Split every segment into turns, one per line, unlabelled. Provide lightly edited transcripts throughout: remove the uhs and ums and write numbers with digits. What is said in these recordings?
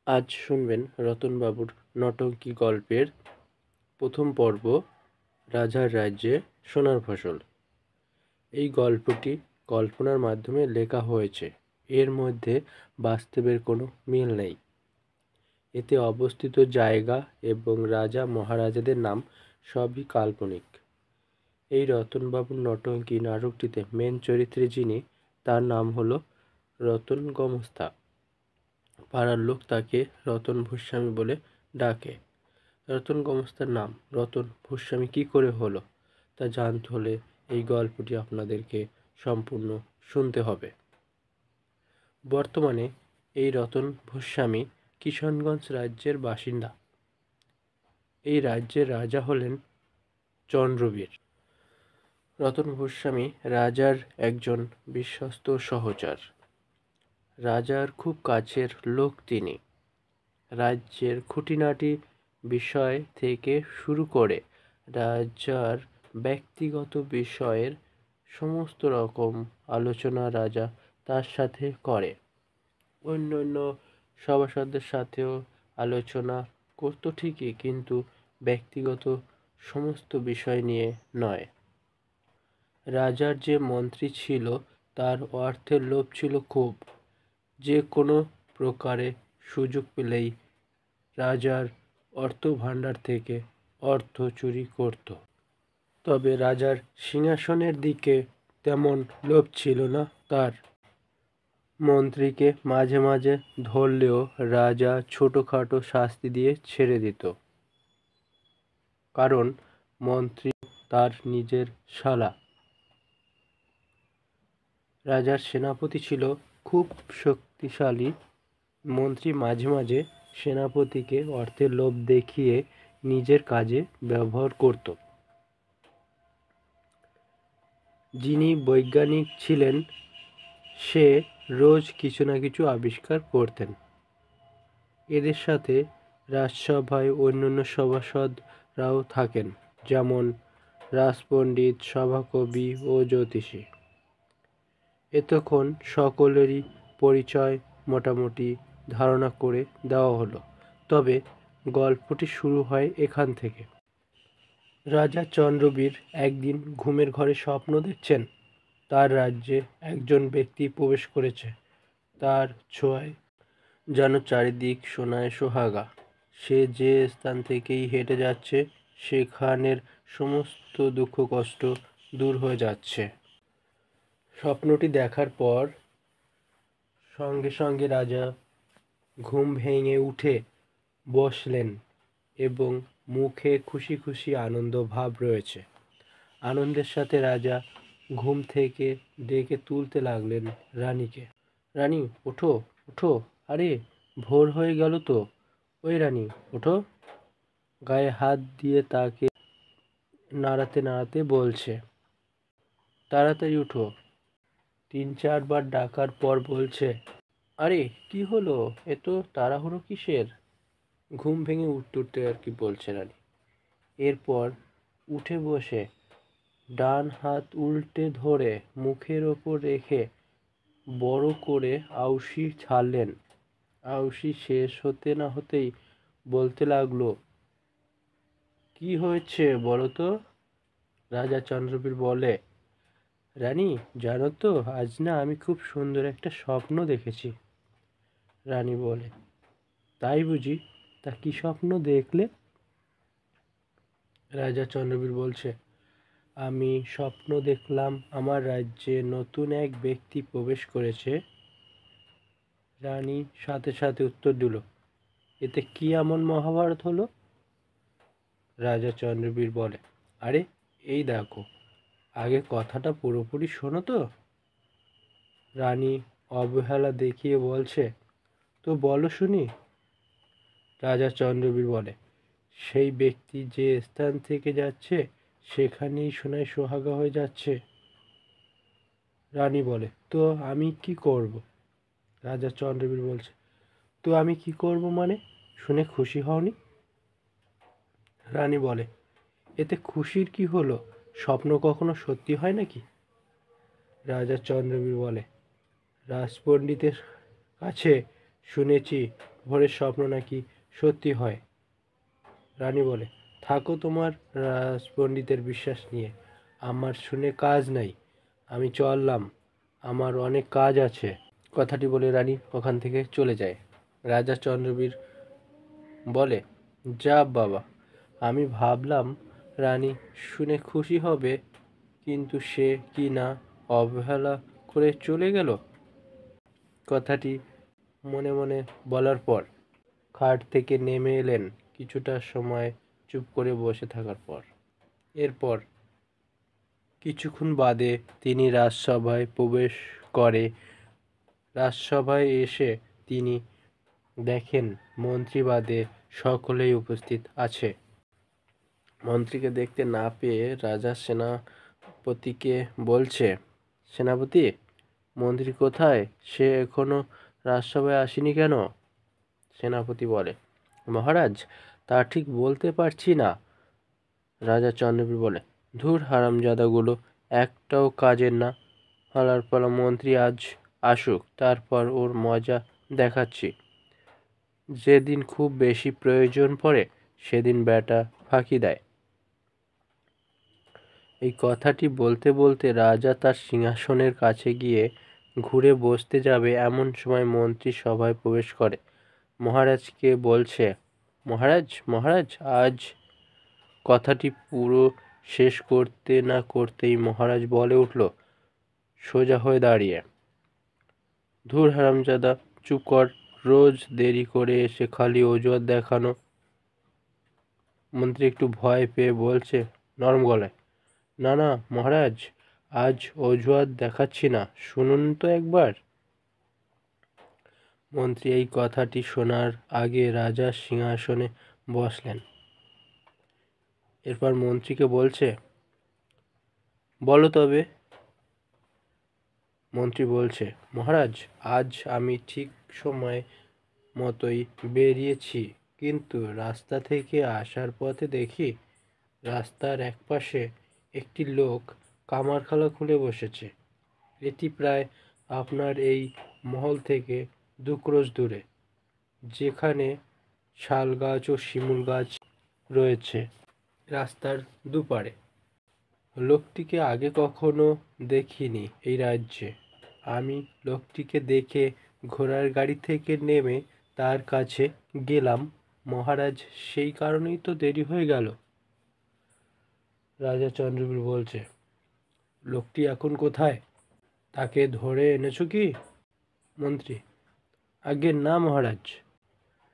আজ শুনবেন রতনবাবুর নটঙ্কী গল্পের প্রথম পর্ব, রাজার রাজ্যে সোনার ফসল। এই গল্পটি কল্পনার মাধ্যমে লেখা হয়েছে। এর মধ্যে বাস্তবের কোনো মিল নেই। এতে অবস্থিত জায়গা এবং রাজা মহারাজাদের নাম সবই কাল্পনিক। এই রতনবাবুর নটঙ্কী নাটকটিতে মেন চরিত্রে যিনি, তার নাম হলো রতন গমস্তা। পাড়ার লোক তাকে রতন ভূস্বামী বলে ডাকে। রতন গমস্তার নাম রতন ভূস্বামী কী করে হলো তা জানতে হলে এই গল্পটি আপনাদেরকে সম্পূর্ণ শুনতে হবে। বর্তমানে এই রতন ভূস্বামী কিষাণগঞ্জ রাজ্যের বাসিন্দা। এই রাজ্যের রাজা হলেন চন্দ্রবীর। রতন ভূস্বামী রাজার একজন বিশ্বস্ত সহচর। রাজার খুব কাছের লোক তিনি। রাজ্যের খুঁটিনাটি বিষয় থেকে শুরু করে রাজার ব্যক্তিগত বিষয়ের সমস্ত রকম আলোচনা রাজা তার সাথে করে। অন্য অন্য সভাসদের সাথেও আলোচনা করত ঠিকই, কিন্তু ব্যক্তিগত সমস্ত বিষয় নিয়ে নয়। রাজার যে মন্ত্রী ছিল তার অর্থের লোভ ছিল খুব। যে কোনো প্রকারে সুযোগ পেলেই রাজার অর্থভাণ্ডার থেকে অর্থ চুরি করত। তবে রাজার সিংহাসনের দিকে তেমন লোভ ছিল না তার। মন্ত্রীকে মাঝে মাঝে ধরলেও রাজা ছোটোখাটো শাস্তি দিয়ে ছেড়ে দিত, কারণ মন্ত্রী তার নিজের শালা। রাজার সেনাপতি ছিল খুব শক্তিশালী। মন্ত্রী মাঝে মাঝে সেনাপতিকে অর্থের লোভ দেখিয়ে নিজের কাজে ব্যবহার করত। যিনি বৈজ্ঞানিক ছিলেন সে রোজ কিছু না কিছু আবিষ্কার করতেন। এদের সাথে রাজসভায় অন্যান্য সভাসদরাও থাকেন, যেমন রাজপণ্ডিত, সভাকবি ও জ্যোতিষী। এতক্ষণ সকলেরই পরিচয় মোটামুটি ধারণা করে দেওয়া হলো। তবে গল্পটি শুরু হয় এখান থেকে। রাজা চন্দ্রবীর একদিন ঘুমের ঘরে স্বপ্ন দেখছেন তার রাজ্যে একজন ব্যক্তি প্রবেশ করেছে। তার ছোঁয়ায় যেন চারিদিক সোনায় সোহাগা। সে যে স্থান থেকেই হেঁটে যাচ্ছে সেখানের সমস্ত দুঃখ কষ্ট দূর হয়ে যাচ্ছে। স্বপ্নটি দেখার পর সঙ্গে সঙ্গে রাজা ঘুম ভেঙে উঠে বসলেন এবং মুখে খুশি খুশি আনন্দ ভাব রয়েছে। আনন্দের সাথে রাজা ঘুম থেকে ডেকে তুলতে লাগলেন রানীকে। রানী, ওঠো ওঠো, আরে ভোর হয়ে গেল তো। ওই রানী, ওঠো। গায়ে হাত দিয়ে তাকে নাড়াতে নাড়াতে বলছে, তাড়াতাড়ি উঠো। 3-4 বার ডাকার পর বলছে, আরে কি হলো, এত তাড়াহুড়ো কিসের? ঘুম ভেঙে উঠতে উঠতে আর কি বলছে রানী। এরপর উঠে বসে ডান হাত উল্টে ধরে মুখের ওপর রেখে বড় করে আউশি ছাড়লেন। আউশি শেষ হতে না হতেই বলতে লাগলো, কি হয়েছে বলো তো? রাজা চন্দ্রবীর বলে, রানী জানো তো, আজ না আমি খুব সুন্দর একটা স্বপ্ন দেখেছি। রানী বলে, তাই বুঝি? তা কি স্বপ্ন দেখলে? রাজা চন্দ্রবীর বলছে, আমি স্বপ্ন দেখলাম আমার রাজ্যে নতুন এক ব্যক্তি প্রবেশ করেছে। রানী সাথে সাথে উত্তর দিল, এতে কি এমন মহাভারত হলো? রাজা চন্দ্রবীর বলে, আরে এই দেখো, আগে কথাটা পুরোপুরি শোনো তো। রানী অবহেলা দেখিয়ে বলছে, তো বলো শুনি। রাজা চন্দ্রবীর বলে, সেই ব্যক্তি যে স্থান থেকে যাচ্ছে সেখানেই সোনায় সোহাগা হয়ে যাচ্ছে। রানী বলে, তো আমি কি করব? রাজা চন্দ্রবীর বলছে, তো আমি কি করব মানে? শুনে খুশি হওনি? রানী বলে, এতে খুশির কি হলো? স্বপ্ন কখনো সত্যি হয় নাকি? রাজা চন্দ্রবীর বলে, রাজপণ্ডিতের কাছে শুনেছি ভোরের স্বপ্ন নাকি সত্যি হয়। রানী বলে, থাকো তোমার রাজপণ্ডিতের বিশ্বাস নিয়ে, আমার শুনে কাজ নাই, আমি চললাম, আমার অনেক কাজ আছে। কথাটি বলে রানী ওখান থেকে চলে যায়। রাজা চন্দ্রবীর বলে, যা বাবা, আমি ভাবলাম রানী শুনে খুশি হবে, কিন্তু সে কি না অবহেলা করে চলে গেল। কথাটি মনে মনে বলার পর খাট থেকে নেমে এলেন। কিছুটা সময় চুপ করে বসে থাকার পর এরপর কিছুক্ষণ বাদে তিনি রাজসভায় প্রবেশ করে। রাজসভায় এসে তিনি দেখেন মন্ত্রী বাদে সকলেই উপস্থিত আছে। মন্ত্রীকে দেখতে না পেয়ে রাজা সেনাপতিকে বলছে, সেনাপতি, মন্ত্রী কোথায়? সে এখনো রাজসভায় আসেনি কেন? সেনাপতি বলে, মহারাজ, তা ঠিক বলতে পারছি না। রাজা চন্দ্রবীর বলে, ধুর, হারামজাদাগুলো একটাও কাজের না। পালার পালা মন্ত্রী আজ আসুক, তারপর ওর মজা দেখাচ্ছি। যেদিন খুব বেশি প্রয়োজন পড়ে সেদিন ব্যাটা ফাঁকি দেয়। এই কথাটি বলতে বলতে রাজা তার সিংহাসনের কাছে গিয়ে ঘুরে বসতে যাবে এমন সময় মন্ত্রী সভায় প্রবেশ করে। মহারাজকে বলছে, মহারাজ, মহারাজ, আজ। কথাটি পুরো শেষ করতে না করতেই মহারাজ বলে উঠল সোজা হয়ে দাঁড়িয়ে, ধুর হারামজাদা, চুপ কর, রোজ দেরি করে এসে খালি অজুহাত দেখানো। মন্ত্রী একটু ভয় পেয়ে বলছে নরম গলায়, না না মহারাজ, আজ অজুহাত দেখাচ্ছি না, শুনুন তো একবার। মন্ত্রী এই কথাটি শোনার আগে রাজার সিংহাসনে বসলেন। এরপর মন্ত্রীকে বলছে, বলো তবে। মন্ত্রী বলছে, মহারাজ, আজ আমি ঠিক সময় মতোই বেরিয়েছি, কিন্তু রাস্তা থেকে আসার পথে দেখি রাস্তার একপাশে একটি লোক কামারখালা খুলে বসেছে। এটি প্রায় আপনার এই মহল থেকে 2 ক্রোশ দূরে, যেখানে শাল গাছ ও শিমুল গাছ রয়েছে রাস্তার দুপারে। লোকটিকে আগে কখনো দেখিনি এই রাজ্যে। আমি লোকটিকে দেখে ঘোড়ার গাড়ি থেকে নেমে তার কাছে গেলাম, মহারাজ, সেই কারণেই তো দেরি হয়ে গেল। রাজা চন্দ্রবীর বলছে, লোকটি এখন কোথায়? তাকে ধরে এনেছো কি? মন্ত্রী, আজ্ঞে না মহারাজ।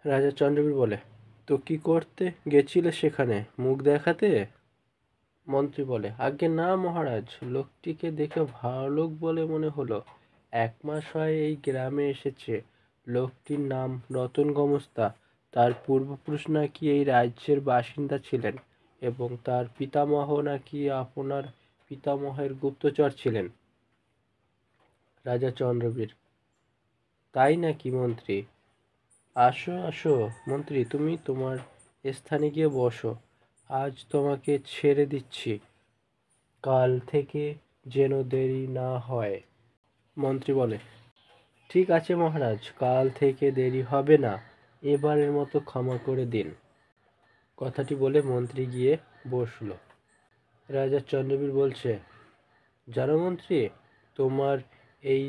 রাজা চন্দ্রবীর বলে, তো কি করতে গেছিলে সেখানে, মুখ দেখাতে? মন্ত্রী বলে, আজ্ঞে না মহারাজ, লোকটিকে দেখে ভালো লোক বলে মনে হলো। 1 মাস হয় এই গ্রামে এসেছে। লোকটির নাম রতন গোমস্তা। তার পূর্বপুরুষ নাকি এই রাজ্যের বাসিন্দা ছিলেন, এবং তার পিতামহ নাকি আপনার পিতামহের গুপ্তচর ছিলেন। রাজা চন্দ্রবীর, তাই নাকি মন্ত্রী? আসো আসো মন্ত্রী, তুমি তোমার স্থানে গিয়ে বসো। আজ তোমাকে ছেড়ে দিচ্ছি, কাল থেকে যেন দেরি না হয়। মন্ত্রী বলে, ঠিক আছে মহারাজ, কাল থেকে দেরি হবে না, এবারের মতো ক্ষমা করে দিন। কথাটি বলে মন্ত্রী গিয়ে বসল। রাজা চন্দ্রবীর বলছে, জানো মন্ত্রী, তোমার এই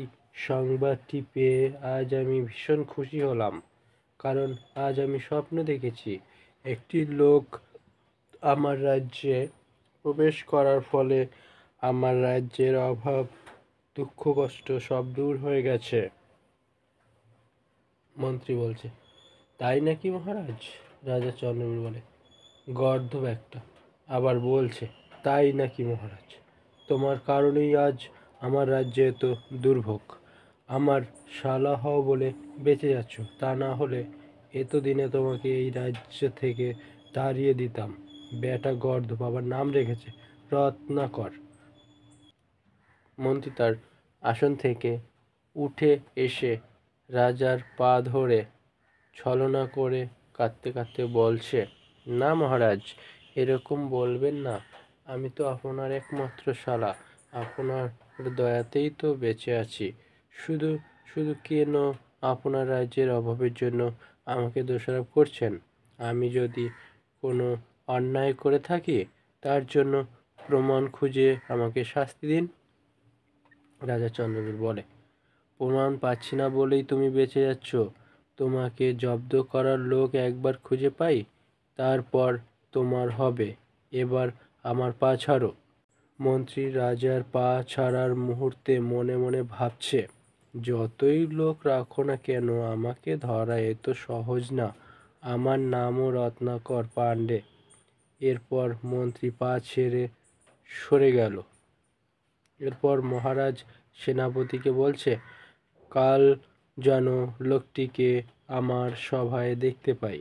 সংবাদটি পেয়ে আজ আমি ভীষণ খুশি হলাম। কারণ আজ আমি স্বপ্ন দেখেছি, একটি লোক আমার রাজ্যে প্রবেশ করার ফলে আমার রাজ্যের অভাব, দুঃখ, কষ্ট সব দূর হয়ে গেছে। মন্ত্রী বলছে, তাই নাকি মহারাজ? রাজা চন্দ্রবীর বলে, গর্দভ একটা, আবার বলছে তাই নাকি মহারাজ? তোমার কারণেই আজ আমার রাজ্যে এত দুর্ভোগ। আমার শালা হও বলে বেঁচে যাচ্ছ, তা না হলে এতদিনে তোমাকে এই রাজ্য থেকে তাড়িয়ে দিতাম। বেটা গর্দভ, আবার নাম রেখেছে রত্নাকর। মন্ত্রী তার আসন থেকে উঠে এসে রাজার পা ধরে ছলনা করে কাঁদতে কাঁদতে বলছে, না মহারাজ, এরকম বলবেন না। আমি তো আপনার একমাত্র শালা, আপনার দয়াতেই তো বেঁচে আছি। শুধু শুধু কেন আপনার রাজ্যের অভাবের জন্য আমাকে দোষারোপ করছেন। আমি যদি কোনো অন্যায় করে থাকি তার জন্য প্রমাণ খুঁজে আমাকে শাস্তি দিন। রাজা চন্দ্রবীর বলে, প্রমাণ পাচ্ছি না বলেই তুমি বেঁচে যাচ্ছ। তোমাকে জব্দ করার লোক একবার খুঁজে পাই, তারপর তোমার হবে। এবার আমার পা ছাড়ো। মন্ত্রী রাজার পা ছাড়ার মুহূর্তে মনে মনে ভাবছে, যতই লোক রাখো না কেন আমাকে ধরা এত সহজ না। আমার নামও রত্নাকর পাণ্ডে। এরপর মন্ত্রী পা ছেড়ে সরে গেল। এরপর মহারাজ সেনাপতিকে বলছে, কাল যেন লোকটিকে আমার সভায় দেখতে পাই।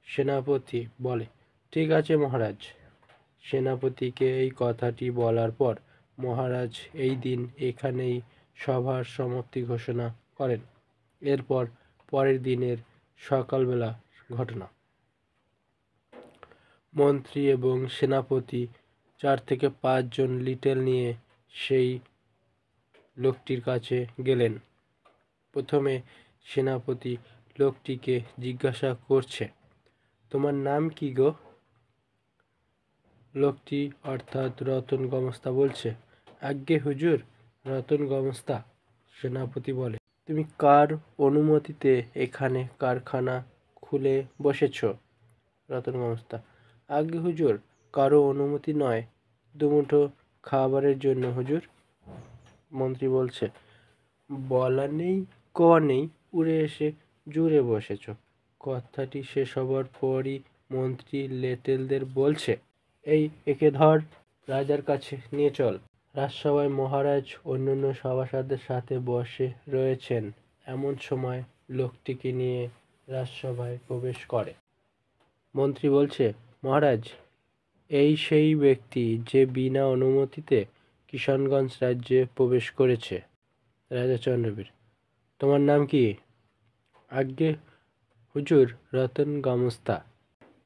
সেনাপতি বলে, ঠিক আছে মহারাজ। সেনাপতিকে এই কথাটি বলার পর মহারাজ এই দিন এখানেই সভার সমাপ্তি ঘোষণা করেন। এরপর পরের দিনের সকালবেলা ঘটনা। মন্ত্রী এবং সেনাপতি 4 থেকে 5 জন লিটেল নিয়ে সেই লোকটির কাছে গেলেন। প্রথমে সেনাপতি লোকটিকে জিজ্ঞাসা করছে, তোমার নাম কি গো? লোকটি অর্থাৎ রতন গমস্তা বলছে, আজ্ঞে হুজুর, রতন গমস্তা। সেনাপতি বলে, তুমি কার অনুমতিতে এখানে কারখানা খুলে বসেছ? রতন গমস্তা, আজ্ঞে হুজুর, কারো অনুমতি নয়, দুমুঠো খাবারের জন্য হুজুর। মন্ত্রী বলছে, বলা নেই কওয়া নেই, উড়ে এসে জুড়ে বসেছ। কথাটি শেষ হবার পরই মন্ত্রী লেটেলদের বলছে, এই একে ধর, রাজার কাছে নিয়ে চল। রাজসভায় মহারাজ অন্যান্য সভাসদের সাথে বসে রয়েছেন। এমন সময় লোকটিকে নিয়ে রাজসভায় প্রবেশ করে। মন্ত্রী বলছে, মহারাজ, এই সেই ব্যক্তি যে বিনা অনুমতিতে কিষানগঞ্জ রাজ্যে প্রবেশ করেছে। রাজা চন্দ্রবীর, তোমার নাম কি? আজ্ঞে হুজুর, রতন গমস্তা।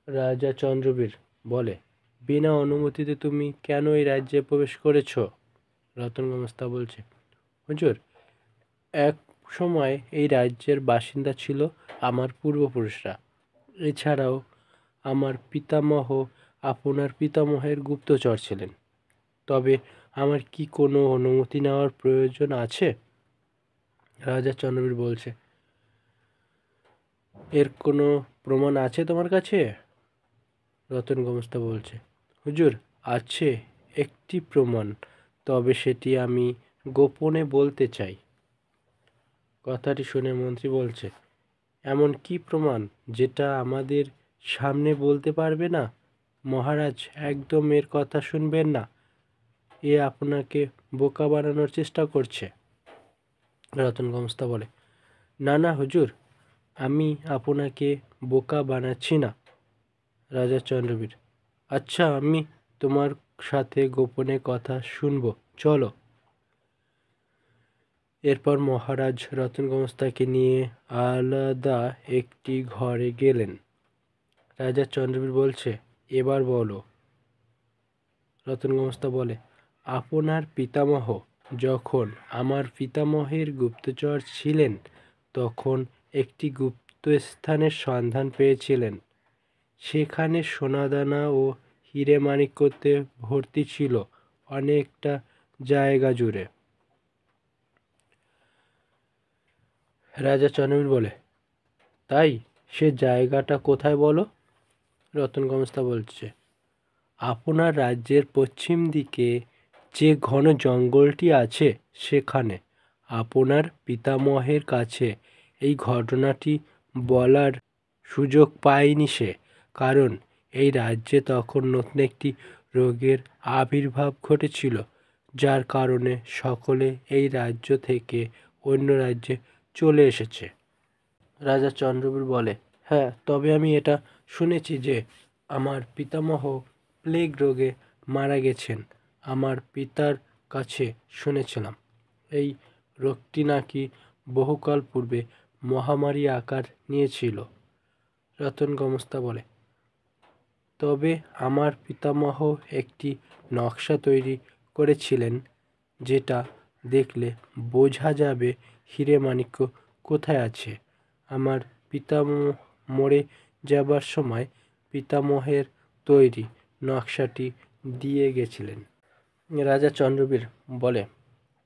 রাজা চন্দ্রবীর বলে, বিনা অনুমতিতে তুমি কেন এই রাজ্যে প্রবেশ করেছ? রতন গমস্তা বলছে, হুজুর, এক সময় এই রাজ্যের বাসিন্দা ছিল আমার পূর্বপুরুষরা। এছাড়াও আমার পিতামহ আপনার পিতামহের গুপ্তচর ছিলেন। তবে আমার কি কোনো অনুমতি নেওয়ার প্রয়োজন আছে? রাজা চন্দ্রবীর বলছে, এর কোনো প্রমাণ আছে তোমার কাছে? রতন গমস্তা বলছে, হুজুর, আছে একটি প্রমাণ, তবে সেটি আমি গোপনে বলতে চাই। কথাটি শুনে মন্ত্রী বলছে, এমন কি প্রমাণ যেটা আমাদের সামনে বলতে পারবে না? মহারাজ একদম এর কথা শুনবেন না, এ আপনাকে বোকা বানানোর চেষ্টা করছে। রতন গমস্তা বলে, না না হুজুর, আমি আপনাকে বোকা বানাচ্ছি না। রাজা চন্দ্রবীর, আচ্ছা, আমি তোমার সাথে গোপনে কথা শুনবো, চলো। এরপর মহারাজ রতন গমস্তাকে নিয়ে আলাদা একটি ঘরে গেলেন। রাজা চন্দ্রবীর বলছে, এবার বলো। রতন গমস্তা বলে, আপনার পিতামহ যখন আমার পিতামহের গুপ্তচর ছিলেন তখন একটি গুপ্ত স্থানের সন্ধান পেয়েছিলেন। সেখানে সোনাদানা ও হিরে মানিক্যতে ভর্তি ছিল অনেকটা জায়গা জুড়ে। রাজা চন্দ্রবীর বলে, তাই সে জায়গাটা কোথায় বলো? রতন গমস্তা বলছে, আপনার রাজ্যের পশ্চিম দিকে যে ঘন জঙ্গলটি আছে সেখানে। আপনার পিতামহের কাছে এই ঘটনাটি বলার সুযোগ পায়নি সে, কারণ এই রাজ্যে তখন নতুন একটি রোগের আবির্ভাব ঘটেছিল, যার কারণে সকলে এই রাজ্য থেকে অন্য রাজ্যে চলে এসেছে। রাজা চন্দ্রবীর বলে, হ্যাঁ, তবে আমি এটা শুনেছি যে আমার পিতামহ প্লেগ রোগে মারা গেছেন। আমার পিতার কাছে শুনেছিলাম এই রোগটি নাকি বহুকাল পূর্বে মহামারী আকার নিয়েছিল। রতন গমস্তা বলে, তবে আমার পিতামহ একটি নকশা তৈরি করেছিলেন যেটা দেখলে বোঝা যাবে হিরে মানিক্য কোথায় আছে? আমার পিতামহ মরে যাবার সময় পিতামহের তৈরি নকশাটি দিয়ে গেছিলেন। রাজা চন্দ্রবীর বলে,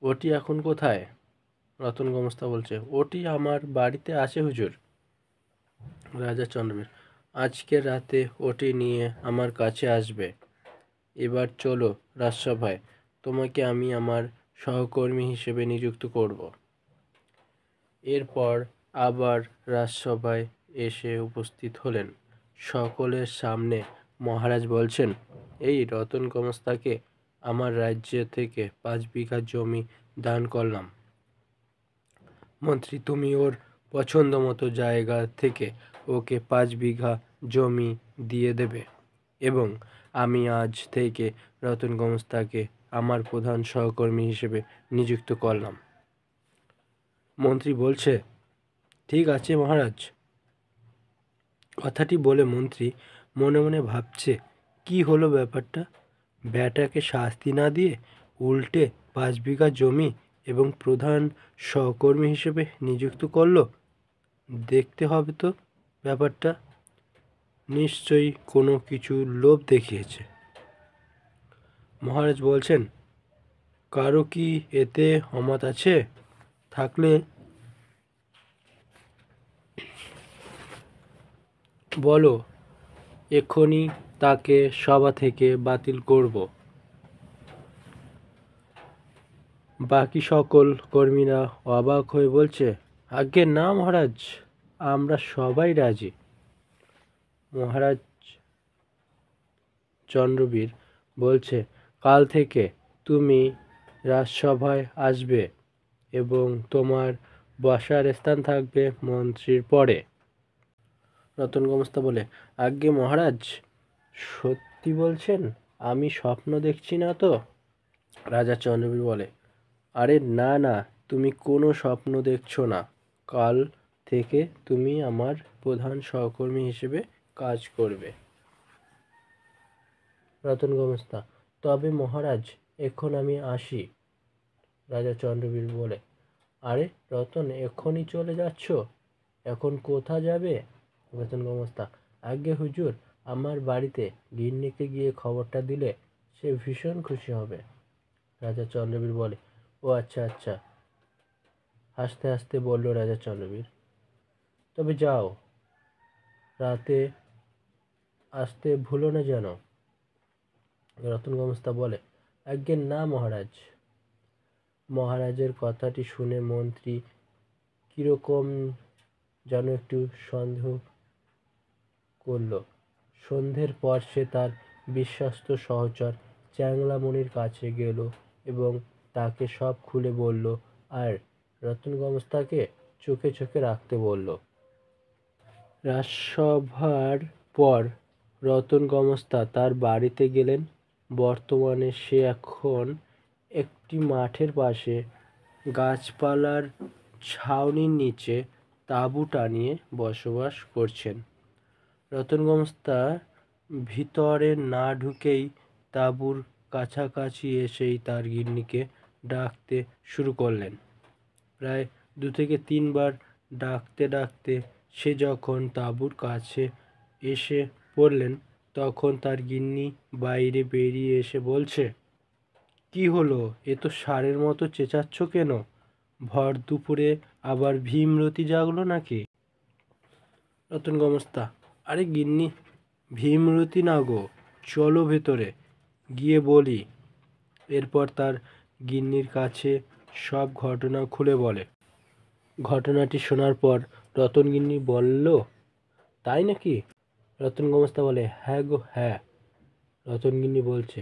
ওটি এখন কোথায়? রতন গোমস্তা বলছে, ওটি আমার বাড়িতে আছে হুজুর। রাজা চন্দ্রবীর, আজকের রাতে ওটি নিয়ে আমার কাছে আসবে। এবার চলো রাজসভায়, তোমাকে আমি আমার সহকর্মী হিসেবে নিযুক্ত করব। এরপর আবার রাজসভায় এসে উপস্থিত হলেন। সকলের সামনে মহারাজ বলছেন, এই রতন গোমস্তাকে আমার রাজ্য থেকে 5 বিঘা জমি দান করলাম। মন্ত্রী, তুমি ওর পছন্দ মতো জায়গা থেকে ওকে 5 বিঘা জমি দিয়ে দেবে, এবং আমি আজ থেকে রতন গোমস্তাকে আমার প্রধান সহকর্মী হিসেবে নিযুক্ত করলাম। মন্ত্রী বলছে, ঠিক আছে মহারাজ। কথাটি বলে মন্ত্রী মনে মনে ভাবছে, কি হলো ব্যাপারটা? ব্যাটাকে শাস্তি না দিয়ে উল্টে 5 বিঘা জমি এবং প্রধান সহকর্মী হিসেবে নিযুক্ত করলো। দেখতে হবে তো ব্যাপারটা, নিশ্চয়ই কোনো কিছু লোভ দেখিয়েছে। মহারাজ বলছেন, কারো কি এতে অমত আছে? থাকলে বলো, এক্ষুনি তাকে সভা থেকে বাতিল করব। বাকি সকল কর্মীরা অবাক হয়ে বলছে, আজ্ঞে না মহারাজ, আমরা সবাই রাজি। মহারাজ চন্দ্রবীর বলছে, কাল থেকে তুমি রাজসভায় আসবে এবং তোমার বসার স্থান থাকবে মন্ত্রীর পরে। রতন গোমস্তা বলে, আজ্ঞে মহারাজ, সত্যি বলছেন? আমি স্বপ্ন দেখছি না তো? রাজা চন্দ্রবীর বলে, আরে না না, তুমি কোনো স্বপ্ন দেখছো না। কাল থেকে তুমি আমার প্রধান সহকর্মী হিসেবে কাজ করবে। রতন গোমস্তা, তবে মহারাজ, এখন আমি আসি। রাজা চন্দ্রবীর বলে, আরে রতন, এখনই চলে যাচ্ছ? এখন কোথা যাবে? রতন গোমস্তা, আজ্ঞে হুজুর, আমার বাড়িতে গিন্নিকে গিয়ে খবরটা দিলে সে ভীষণ খুশি হবে। রাজা চন্দ্রবীর বলে, ও আচ্ছা আচ্ছা। হাসতে হাসতে বলল রাজা চন্দ্রবীর, তবে যাও, রাতে আসতে ভুলো না যেন। রতন গোমস্তা বলে, আজ্ঞে না মহারাজ। মহারাজের কথাটি শুনে মন্ত্রী কিরকম যেন একটু সন্দেহ করল। সন্ধ্যের পর সে তার বিশ্বস্ত সহচর চ্যাংড়ামণির কাছে গেল এবং তাকে সব খুলে বলল, আর রতন গোমস্তাকে চোখে চোখে রাখতে বলল। রাজসভার পর রতন গোমস্তা তার বাড়িতে গেলেন। বর্তমানে সে এখন একটি মাঠের পাশে গাছপালার ছাউনির নিচে তাঁবু টানিয়ে বসবাস করছেন। রতন গোমস্তা ভিতরে না ঢুকেই তাঁবুর কাছাকাছি এসেই তার গিন্নিকে ডাকতে শুরু করলেন। প্রায় 2 থেকে 3 বার ডাকতে ডাকতে সে যখন তাঁবুর কাছে এসে পড়লেন, তখন তার গিন্নি বাইরে বেরিয়ে এসে বলছে, কি হলো? এ তো ষাঁড়ের মতো চেঁচাচ্ছ কেন? ভর দুপুরে আবার ভীমরতি জাগলো নাকি? রতন গোমস্তা, আরে গিন্নি, ভীমরতি না গো, চলো ভেতরে গিয়ে বলি। এরপর তার গিন্নির কাছে সব ঘটনা খুলে বলে। ঘটনাটি শোনার পর রতন গিন্নি বলল, তাই নাকি? রতন গোমস্তা বলে, হ্যাঁ গো হ্যাঁ। রতন গিন্নি বলছে,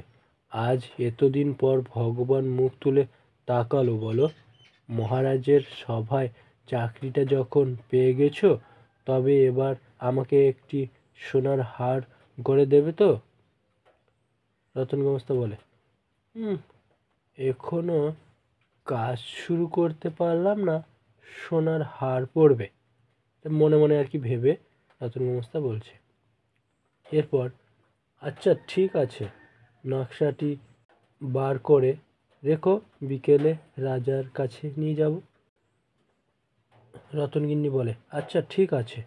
আজ এতদিন পর ভগবান মুখ তুলে তাকালো বলো। মহারাজের সভায় চাকরিটা যখন পেয়ে গেছো, তবে এবার আমাকে একটি সোনার হার গড়ে দেবে তো? রতন গোমস্তা বলে, এখনো কাজ শুরু করতে পারলাম না, সোনার হার পড়বে। মনে মনে আর কি ভেবে রতন গোমস্তা বলছে। এরপর, আচ্ছা ঠিক আছে, নকশাটি বার করে রেখো, বিকেলে রাজার কাছে নিয়ে যাব। রতন গিন্নি বলে, আচ্ছা ঠিক আছে।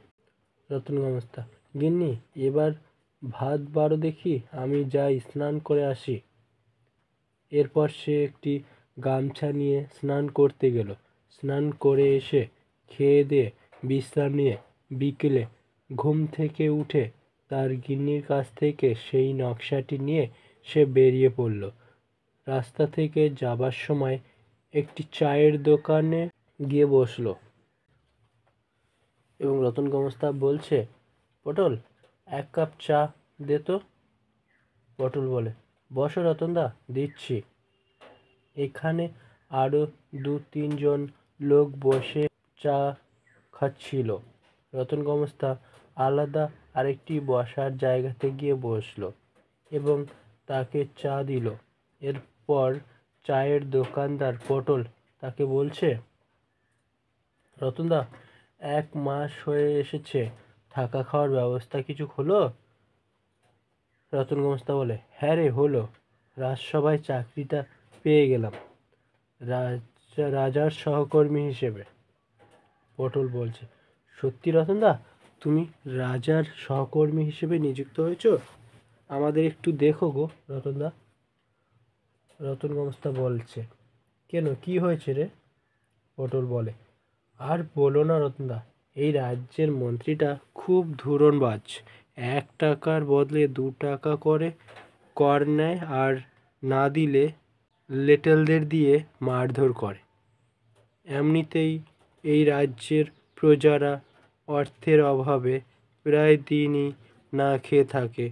রতন গমস্তা, গিন্নি এবার ভাত বাড়ো দেখি, আমি যাই স্নান করে আসি। এরপর সে একটি গামছা নিয়ে স্নান করতে গেল। স্নান করে এসে খেয়ে দিয়ে বিশ্রাম নিয়ে বিকেলে ঘুম থেকে উঠে তার গিন্নির কাছ থেকে সেই নকশাটি নিয়ে সে বেরিয়ে পড়ল। রাস্তা থেকে যাবার সময় একটি চায়ের দোকানে গিয়ে বসলো এবং রতন গমস্তা বলছে, পটল, এক কাপ চা দে তো। পটল বলে, বসো রতনদা, দিচ্ছি। এখানে আরো 2-3 জন লোক বসে চা খাচ্ছিল। রতন গমস্তা আলাদা আরেকটি বসার জায়গাতে গিয়ে বসলো এবং তাকে চা দিল। এরপর চায়ের দোকানদার পটল তাকে বলছে, রতনদা, 1 মাস হয়ে এসেছে, থাকা খাওয়ার ব্যবস্থা কিছু হলো? রতন গমস্তা বলে, হ্যাঁ রে, হলো। রাজসভায় চাকরিটা পেয়ে গেলাম, রাজার সহকর্মী হিসেবে। পটল বলছে, সত্যি রতনদা, তুমি রাজার সহকর্মী হিসেবে নিযুক্ত হয়েছ? আমাদের একটু দেখো গো রতনদা। রতন গমস্তা বলছে, কেন, কি হয়েছে রে? পটল বলে, আর বলো না রতনদা, এই রাজ্যের মন্ত্রীটা খুব ধুরনবাজ। 1 টাকার বদলে 2 টাকা করে কর নেয়, আর না দিলে লেটেলদের দিয়ে মারধর করে। এমনিতেই এই রাজ্যের প্রজারা অর্থের অভাবে প্রায় দিনই না খেয়ে থাকে।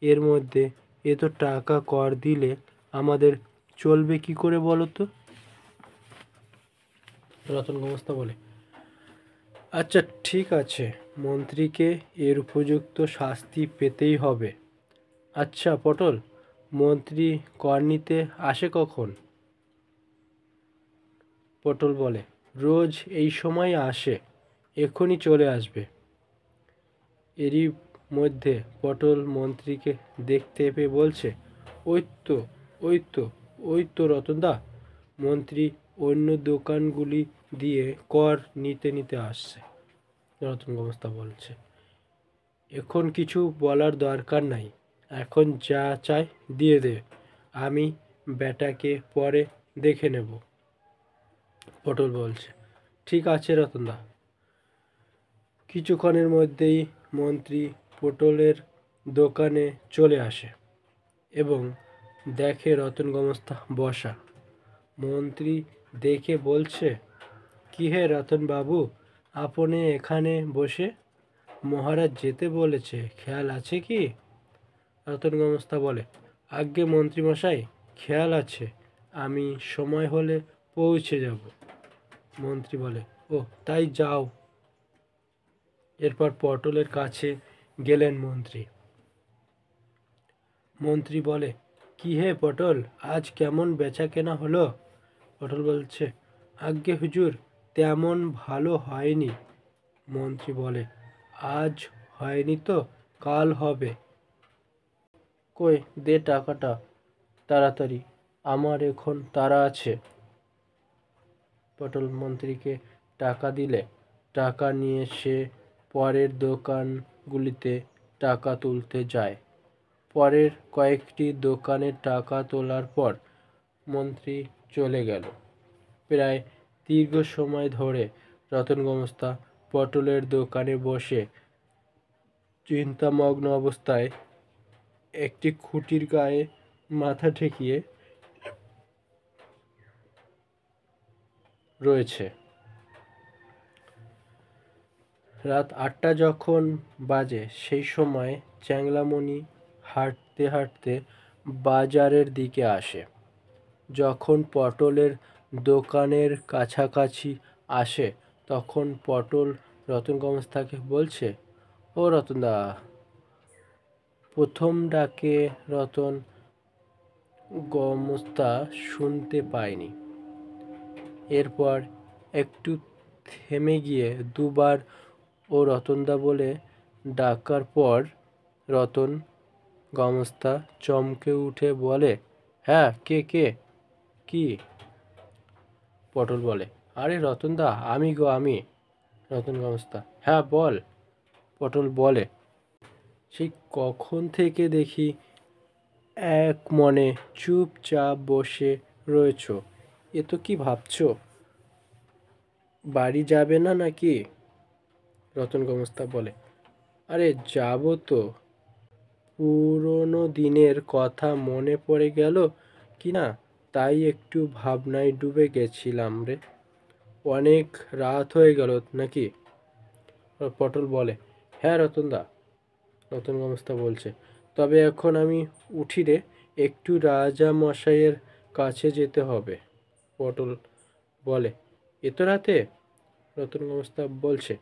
এর মধ্যে এত টাকা কর দিলে আমাদের চলবে কি করে বলো তো? রতন গমস্তা বলে, আচ্ছা ঠিক আছে, মন্ত্রীকে এর উপযুক্ত শাস্তি পেতেই হবে। আচ্ছা পটল, মন্ত্রী কর নিতে আসে কখন? পটল বলে, রোজ এই সময় আসে, এক্ষুনি চলে আসবে। এরই মধ্যে পটল মন্ত্রীকে দেখতে পেয়ে বলছে, ওই তো, ওই তো, ওই তো রতনদা, মন্ত্রী অন্য দোকানগুলি দিয়ে কর নিতে নিতে আসছে। রতন গমস্তা বলছে, এখন কিছু বলার দরকার নাই, এখন যা চাই দিয়ে দে, আমি বেটাকে পরে দেখে নেব। পটল বলছে, ঠিক আছে রতনদা। কিছুক্ষণের মধ্যেই মন্ত্রী পটলের দোকানে চলে আসে এবং দেখে রতন গমস্তা বসা। মন্ত্রী দেখে বলছে, কি হে রতন বাবু, আপনি এখানে বসে? মহারাজ যেতে বলেছে, খেয়াল আছে কি? রতন গমস্তা বলে, আজ্ঞে মন্ত্রীমশাই, খেয়াল আছে, আমি সময় হলে পৌঁছে যাব। মন্ত্রী বলে, ও তাই যাও। এরপর পটলের কাছে গেলেন মন্ত্রী। মন্ত্রী বলে, কি হে পটল, আজ কেমন বেচা কেনা হলো? পটল বলছে, আজ্ঞে হুজুর, তেমন ভালো হয়নি। মন্ত্রী বলে, আজ হয়নি তো কাল হবে। কই দে টাকাটা তাড়াতাড়ি, আমার এখন তাড়া আছে। পটল মন্ত্রীকে টাকা দিলে টাকা নিয়ে সে পরের দোকানগুলিতে টাকা তুলতে যায়। পরের কয়েকটি দোকানে টাকা তোলার পর মন্ত্রী চলে গেল। প্রায় দীর্ঘ সময় ধরে রতন গমস্তা পটলের দোকানে বসে চিন্তামগ্ন অবস্থায় একটি খুঁটির গায়ে মাথা ঠেকিয়ে রয়েছে। রাত 8টা যখন বাজে সেই সময় চ্যাংলামণি হাঁটতে হাঁটতে বাজারের দিকে আসে। যখন পটলের দোকানের কাছাকাছি আসে তখন পটল রতন গমস্তাকে বলছে, ও রতনদা। প্রথম ডাকে রতন গমস্তা শুনতে পায়নি। এরপর একটু থেমে গিয়ে দুবার ও রতনদা বলে ডাকার পর রতন গমস্তা চমকে উঠে বলে, হ্যাঁ, কে কে, কি? পটল বলে, আরে রতনদা, আমি গো, আমি। রতন গমস্তা: হ্যাঁ বল। পটল বলে: সেই কখন থেকে দেখি এক মনে চুপচাপ বসে রয়েছ, এ তো কি ভাবছো? বাড়ি যাবে না নাকি? রতন গমস্তা বলে: আরে যাবো তো, পুরনো দিনের কথা মনে পড়ে গেল কি না, তাই একটু ভাবনায় ডুবে গেছিলাম রে। অনেক রাত হয়ে গেল নাকি? পটল বলে: হ্যাঁ রতনদা। রতন গমস্তা বলছে: তবে এখন আমি উঠি রে, একটু রাজা মশাইয়ের কাছে যেতে হবে। পটল বলে: এত রাতে? রতন গমস্তা বলছে: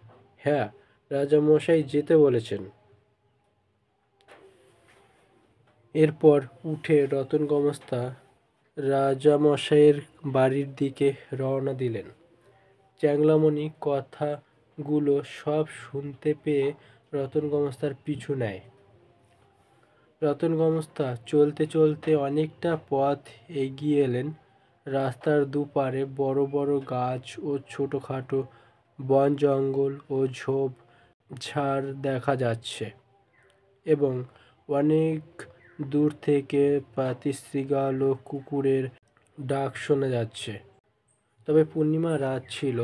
হ্যাঁ, রাজা মশাই যেতে বলেছেন। এরপর উঠে রতন গমস্তা রাজামশাইয়ের বাড়ির দিকে রওনা দিলেন। চ্যাংলামণি কথাগুলো সব শুনতে পেয়ে রতন গমস্তার পিছু নেয়। রতন গমস্তা চলতে চলতে অনেকটা পথ এগিয়ে এলেন। রাস্তার দুপারে বড় বড় গাছ ও ছোটখাটো বন জঙ্গল ও ঝোপ ঝাড় দেখা যাচ্ছে এবং অনেক দূর থেকে পাতিশ্রীগাল ও কুকুরের ডাক শোনা যাচ্ছে। তবে পূর্ণিমা রাত ছিল,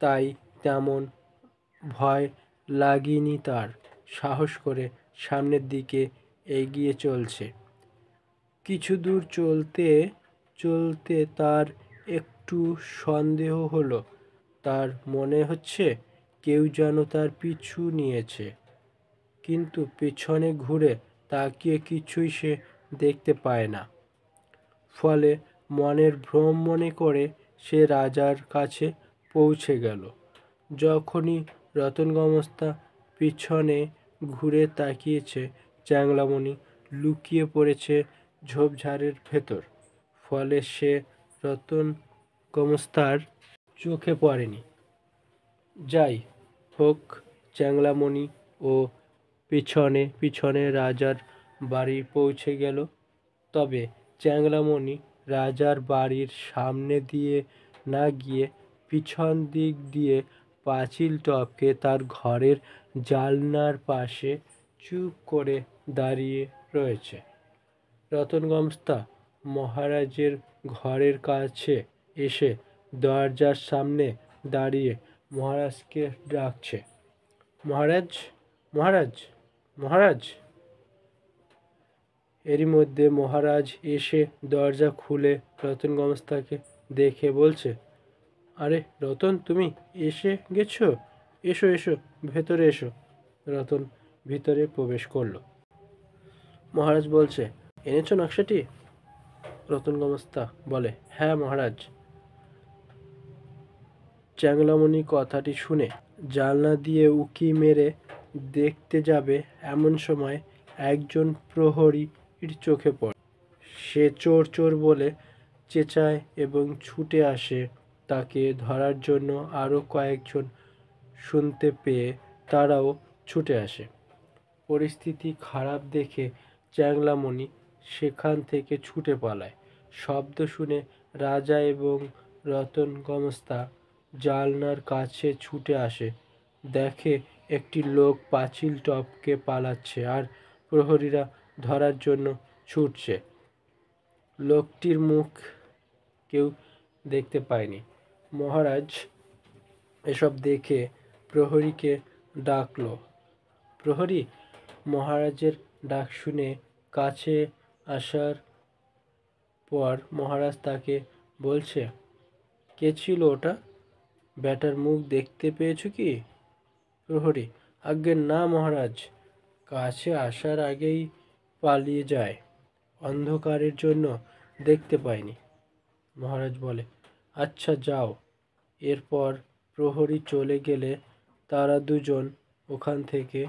তাই তেমন ভয় লাগেনি তার। সাহস করে সামনের দিকে এগিয়ে চলছে। কিছু দূর চলতে চলতে তার একটু সন্দেহ হলো। তার মনে হচ্ছে কেউ যেন তার পিছু নিয়েছে, কিন্তু পেছনে ঘুরে তাকিয়ে কিছুই সে দেখতে পায় না। ফলে মনের ভ্রম মনে করে সে রাজার কাছে পৌঁছে গেল। যখনই রতন গমস্তা পিছনে ঘুরে তাকিয়েছে, চ্যাংলামণি লুকিয়ে পড়েছে ঝোপঝাড়ের ভেতর। ফলে সে রতন গমস্তার চোখে পড়েনি। যাই হোক, চ্যাংলামণি ও পিছনে পিছনে রাজার বাড়ি পৌঁছে গেল। তবে চ্যাংলামণি রাজার বাড়ির সামনে দিয়ে না গিয়ে পিছন দিক দিয়ে পাঁচিল টপকে তার ঘরের জানলার পাশে চুপ করে দাঁড়িয়ে রয়েছে। রতন গমস্তা মহারাজের ঘরের কাছে এসে দরজার সামনে দাঁড়িয়ে মহারাজকে ডাকছে: মহারাজ, মহারাজ, মহারাজ। এরই মধ্যে মহারাজ এসে দরজা খুলে রতন গমস্তাকে দেখে বলছে: আরে রতন, তুমি এসে গেছো, এসো এসো, ভেতরে এসো। রতন ভিতরে প্রবেশ করলো। মহারাজ বলছে: এনেছো নকশাটি? রতন গমস্তা বলে: হ্যাঁ মহারাজ। চ্যাংলামণি কথাটি শুনে জানলা দিয়ে উঁকি মেরে দেখতে যাবে এমন সময় একজন প্রহরীর চোখে পড়ে। সে চোর চোর বলে চেঁচায় এবং ছুটে আসে তাকে ধরার জন্য। আরও কয়েকজন শুনতে পেয়ে তারাও ছুটে আসে। পরিস্থিতি খারাপ দেখে চ্যাংলামণি সেখান থেকে ছুটে পালায়। শব্দ শুনে রাজা এবং রতন গমস্তা জানলার কাছে ছুটে আসে। দেখে একটি লোক পাঁচিল টপকে পালাচ্ছে আর প্রহরীরা ধরার জন্য ছুটছে। লোকটির মুখ কেউ দেখতে পায়নি। মহারাজ এসব দেখে প্রহরীকে ডাকল। প্রহরী মহারাজের ডাক শুনে কাছে আসার পর মহারাজ তাকে বলছে: কে ছিল ওটা? ব্যাটার মুখ দেখতে পেয়েছো কি? প্রহরী: আজ্ঞে না মহারাজ, কাছে আসার আগেই পালিয়ে যায়, অন্ধকারের জন্য দেখতে পাইনি। মহারাজ বলে: আচ্ছা যাও। এরপর প্রহরী চলে গেলে তারা দুজন ওখান থেকে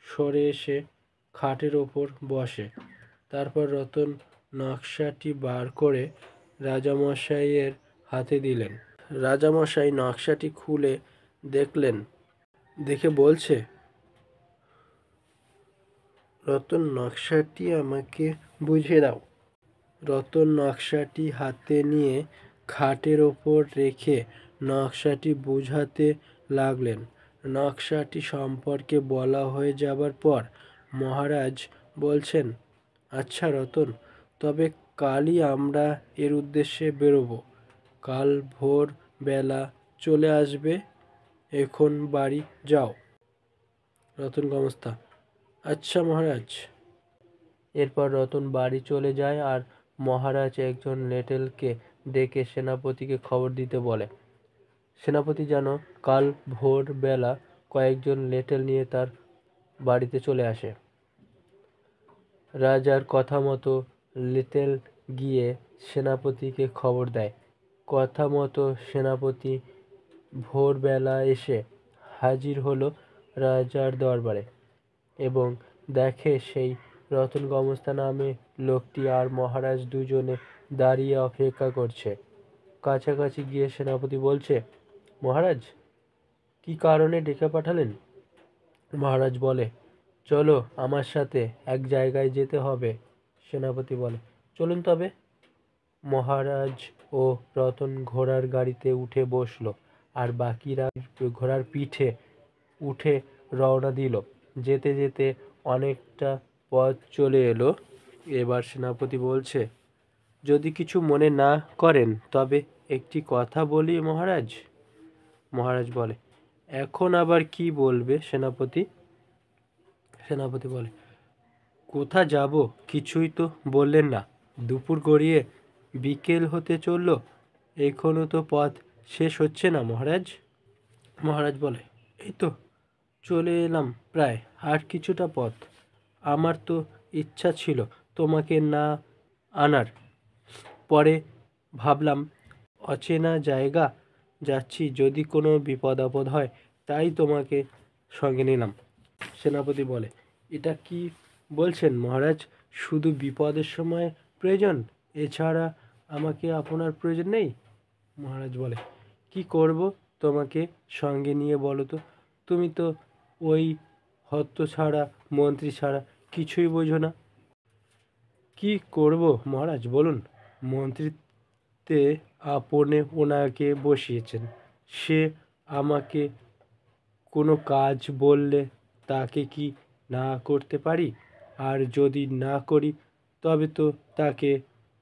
সরে এসে খাটের ওপর বসে। তারপর রতন নকশাটি বার করে রাজামশাইয়ের হাতে দিলেন। রাজামশাই নকশাটি খুলে দেখলেন। দেখে বলছে: রতন, নকশাটি আমাকে বুঝিয়ে দাও। রতন নকশাটি হাতে নিয়ে খাটের ওপর রেখে নকশাটি বোঝাতে লাগলেন। নকশাটি সম্পর্কে বলা হয়ে যাবার পর মহারাজ বলছেন, আচ্ছা রতন, তবে কালই আমরা এর উদ্দেশ্যে বেরোবো। কাল ভোর বেলা চলে আসবে। এখন বাড়ি যাও। রতন গমস্তা, আচ্ছা মহারাজ। এরপর রতন বাড়ি চলে যায় আর মহারাজ একজন লেটেলকে ডেকে সেনাপতিকে খবর দিতে বলে। সেনাপতি যেন কাল ভোর বেলা কয়েকজন লেটেল নিয়ে তার বাড়িতে চলে আসে। রাজার কথা মতো লেটেল গিয়ে সেনাপতিকে খবর দেয়। কথা মতো সেনাপতি ভোরবেলা এসে হাজির হলো রাজার দরবারে এবং দেখে সেই রতন গমস্তা নামে লোকটি আর মহারাজ দুজনে দাঁড়িয়ে অপেক্ষা করছে। কাছাকাছি গিয়ে সেনাপতি বলছে, মহারাজ, কি কারণে ডেকে পাঠালেন? মহারাজ বলে, চলো আমার সাথে এক জায়গায় যেতে হবে। সেনাপতি বলে, চলুন তবে। মহারাজ ও রতন ঘোড়ার গাড়িতে উঠে বসলো আর বাকিরা ঘোড়ার পিঠে উঠে রওনা দিল। যেতে যেতে অনেকটা পথ চলে এলো। এবার সেনাপতি বলছে, যদি কিছু মনে না করেন তবে একটি কথা বলি মহারাজ। মহারাজ বলে, এখন আবার কি বলবে সেনাপতি? সেনাপতি বলে, কোথা যাব কিছুই তো বললেন না। দুপুর গড়িয়ে বিকেল হতে চলল, এখনো তো পথ শেষ হচ্ছে না মহারাজ। মহারাজ বলে, এই তো চলে এলাম প্রায়, আর কিছুটা পথ। আমার তো ইচ্ছা ছিল তোমাকে না আনার, পরে ভাবলাম অচেনা জায়গা যাচ্ছি, যদি কোনো বিপদ আপদ হয়, তাই তোমাকে সঙ্গে নিলাম। সেনাপতি বলে, এটা কি বলছেন মহারাজ? শুধু বিপদের সময় প্রয়োজন, এছাড়া আমাকে আপনার প্রয়োজন নেই? মহারাজ বলে, কি করব তোমাকে সঙ্গে নিয়ে বলো তো? তুমি তো ওই হত্য ছাড়া, মন্ত্রী ছাড়া কিছুই বোঝো না। কি করব মহারাজ বলুন? মন্ত্রীতে আপনি ওনাকে বসিয়েছেন, সে আমাকে কোনো কাজ বললে তাকে কি না করতে পারি? আর যদি না করি তবে তো তাকে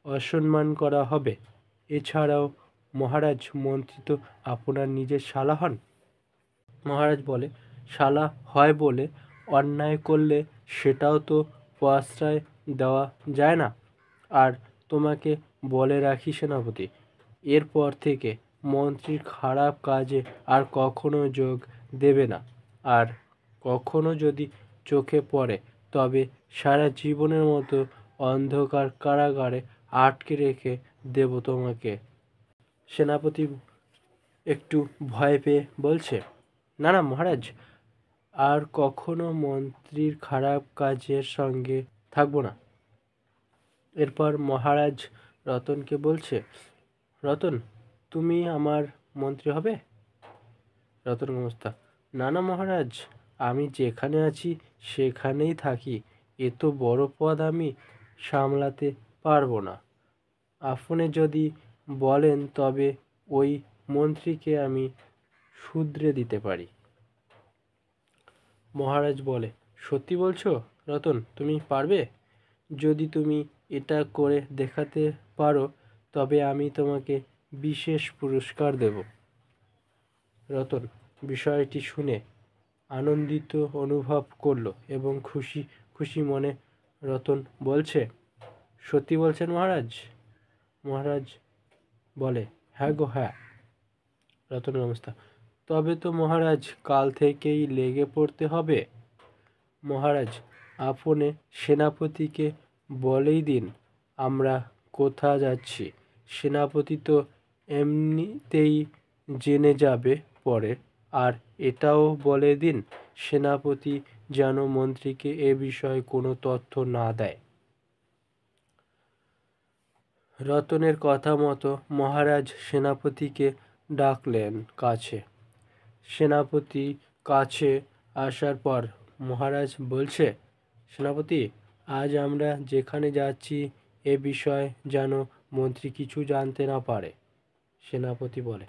অসম্মান করা হবে। এছাড়াও মহারাজ, মন্ত্রী তো আপনার নিজের শালা হন। মহারাজ বলে, শালা হয় বলে অন্যায় করলে সেটাও তো প্রশ্রয় দেওয়া যায় না। আর তোমাকে বলে রাখি সেনাপতি, এরপর থেকে মন্ত্রীর খারাপ কাজে আর কখনো যোগ দেবে না। আর কখনো যদি চোখে পড়ে তবে সারা জীবনের মতো অন্ধকার কারাগারে আটকে রেখে দেব তোমাকে। সেনাপতি একটু ভয় পেয়ে বলছে, না না মহারাজ, আর কখনো মন্ত্রীর খারাপ কাজের সঙ্গে থাকবো না। এরপর মহারাজ রতনকে বলছে, রতন, তুমি আমার মন্ত্রী হবে? রতন গমস্তা, না না মহারাজ, আমি যেখানে আছি সেখানেই থাকি। এত বড় পদ আমি সামলাতে পারবো না। আপনি যদি বলেন তবে ওই মন্ত্রীকে আমি শুধরে দিতে পারি। মহারাজ বলে, সত্যি বলছো রতন, তুমি পারবে? যদি তুমি এটা করে দেখাতে পারো তবে আমি তোমাকে বিশেষ পুরস্কার দেব। রতন বিষয়টি শুনে আনন্দিত অনুভব করলো এবং খুশি খুশি মনে রতন বলছে, সত্যি বলছেন মহারাজ? মহারাজ বলে, হ্যাঁ গো হ্যাঁ। রতন অবস্থা, তবে তো মহারাজ কাল থেকেই লেগে পড়তে হবে। মহারাজ, আপনি সেনাপতিকে বলেই দিন আমরা কোথা যাচ্ছি। সেনাপতি তো এমনিতেই জেনে যাবে পরে। আর এটাও বলে দিন সেনাপতি যেন মন্ত্রীকে এ বিষয়ে কোনো তথ্য না দেয়। রতনের কথা মতো মহারাজ সেনাপতিকে ডাকলেন কাছে। সেনাপতি কাছে আসার পর মহারাজ বলছে, সেনাপতি, আজ আমরা যেখানে যাচ্ছি এ বিষয়ে যেন মন্ত্রী কিছু জানতে না পারে। সেনাপতি বলে,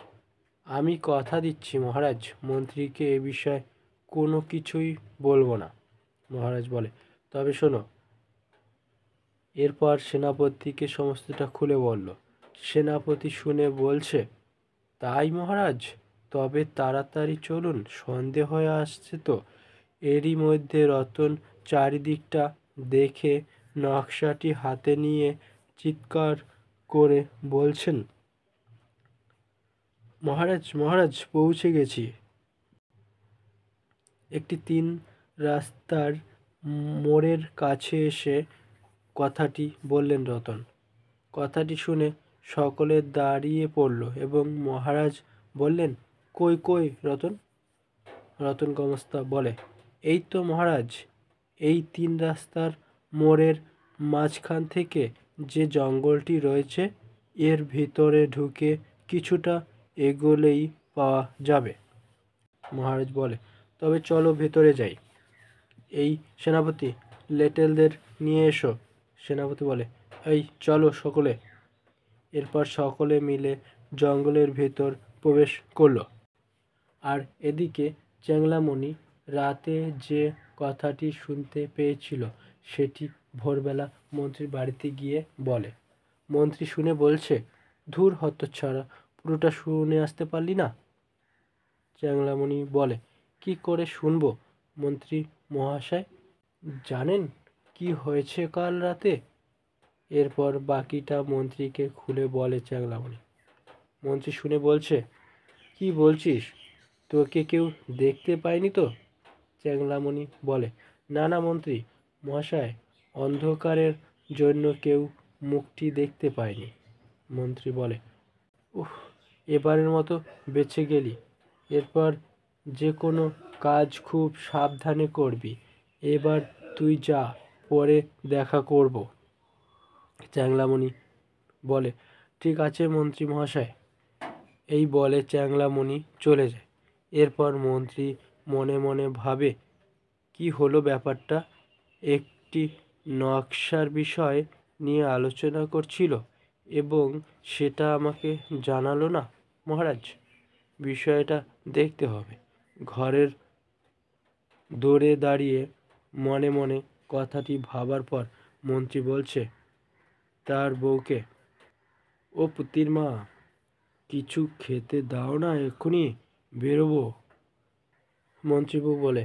আমি কথা দিচ্ছি মহারাজ, মন্ত্রীকে এ বিষয়ে কোনো কিছুই বলবো না। মহারাজ বলে, তবে শোনো। এরপর সেনাপতিকে সমস্তটা খুলে বলল। সেনাপতি শুনে বলছে, তাই মহারাজ, তবে তাড়াতাড়ি চলুন, সন্ধে হয়ে আসছে তো। এরই মধ্যে রতন চারিদিকটা দেখে নকশাটি হাতে নিয়ে চিৎকার করে বলছেন, মহারাজ মহারাজ, পৌঁছে গেছি। একটি 3 রাস্তার মোড়ের কাছে এসে কথাটি বললেন রতন। কথাটি শুনে সকলে দাঁড়িয়ে পড়ল এবং মহারাজ বললেন, কই কই রতন? রতন গমস্তা বলে, এই তো মহারাজ, এই 3 রাস্তার মোড়ের মাঝখান থেকে যে জঙ্গলটি রয়েছে, এর ভিতরে ঢুকে কিছুটা এগোলেই পাওয়া যাবে। মহারাজ বলে, তবে চলো ভেতরে যাই। এই সেনাপতি, লেটেলদের নিয়ে এসো। সেনাপতি বলে, এই চলো সকলে। এরপর সকলে মিলে জঙ্গলের ভেতর প্রবেশ করল। আর এদিকে চ্যাংড়ামণি রাতে যে কথাটি শুনতে পেয়েছিল সেটি ভোরবেলা মন্ত্রীর বাড়িতে গিয়ে বলে। মন্ত্রী শুনে বলছে, ধুর হতচ্ছাড়া, পুরোটা শুনে আসতে পারলি না? চ্যাংড়ামণি বলে, কি করে শুনবো মন্ত্রী মহাশয়? জানেন কি হয়েছে কাল রাতে? এরপর বাকিটা মন্ত্রীকে খুলে বলে চ্যাংড়ামণি। মন্ত্রী শুনে বলছে, কি বলছিস? তোকে কেউ দেখতে পায়নি তো? চ্যাংড়ামণি বলে, না না মন্ত্রী মহাশয়, অন্ধকারের জন্য কেউ মুখটি দেখতে পায়নি। মন্ত্রী বলে, উহ, এবারের মতো বেঁচে গেলি। এরপর যে কোনো কাজ খুব সাবধানে করবি। এবার তুই যা, পরে দেখা করব। চ্যাংড়ামণি বলে, ঠিক আছে মন্ত্রী মহাশয়। এই বলে চ্যাংড়ামণি চলে যায়। এরপর মন্ত্রী মনে মনে ভাবে, কি হলো ব্যাপারটা? একটি নকশার বিষয় নিয়ে আলোচনা করছিল এবং সেটা আমাকে জানালো না। মহারাজ, বিষয়টা দেখতে হবে। ঘরের দৌড়ে দাঁড়িয়ে মনে মনে কথাটি ভাবার পর মন্ত্রী বলছে তার বউকে, ও পুতির মা, কিছু খেতে দাও না, এক্ষুনি বেরোবো। মন্ত্রীবউ বলে,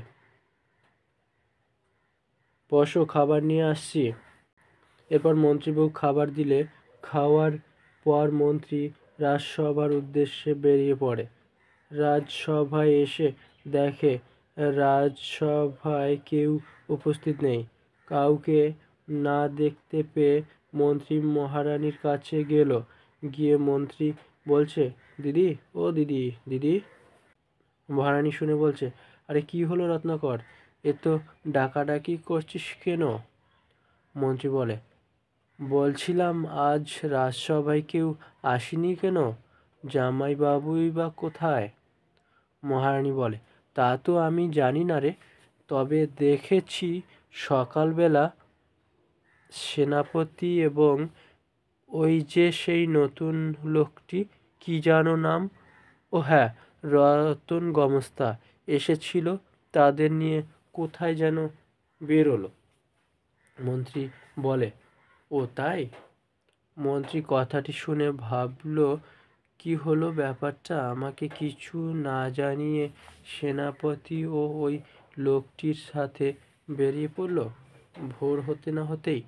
বসো, খাবার নিয়ে আসছি। এরপর মন্ত্রীবউ খাবার দিলে খাওয়ার পর মন্ত্রী রাজসভার উদ্দেশ্যে বেরিয়ে পড়ে। রাজসভায় এসে দেখে রাজসভায় কেউ উপস্থিত নেই। কাউকে না দেখতে পেয়ে মন্ত্রী মহারানীর কাছে গেল। গিয়ে মন্ত্রী বলছে, দিদি, ও দিদি, দিদি। মহারানী শুনে বলছে, আরে কি হলো রত্নাকর, এ তো ডাকাডাকি করছিস কেন? মন্ত্রী বলে, বলছিলাম আজ রাজসভায় কেউ আসেনি কেন? জামাইবাবুই বা কোথায়? মহারানী বলে, তা তো আমি জানি না রে, তবে দেখেছি সকালবেলা সেনাপতি এবং ওই যে সেই নতুন লোকটি, কি যেন নাম, ও হ্যাঁ, রতন গমস্তা এসেছিল, তাদের নিয়ে কোথায় যেন বেরোলো। মন্ত্রী বলে, ও তাই? মন্ত্রী কথাটি শুনে ভাবল, কি হলো ব্যাপারটা? আমাকে কিছু না জানিয়ে সেনাপতি ও ওই লোকটির সাথে বেরিয়ে পড়ল। ভোর হতে না হতেই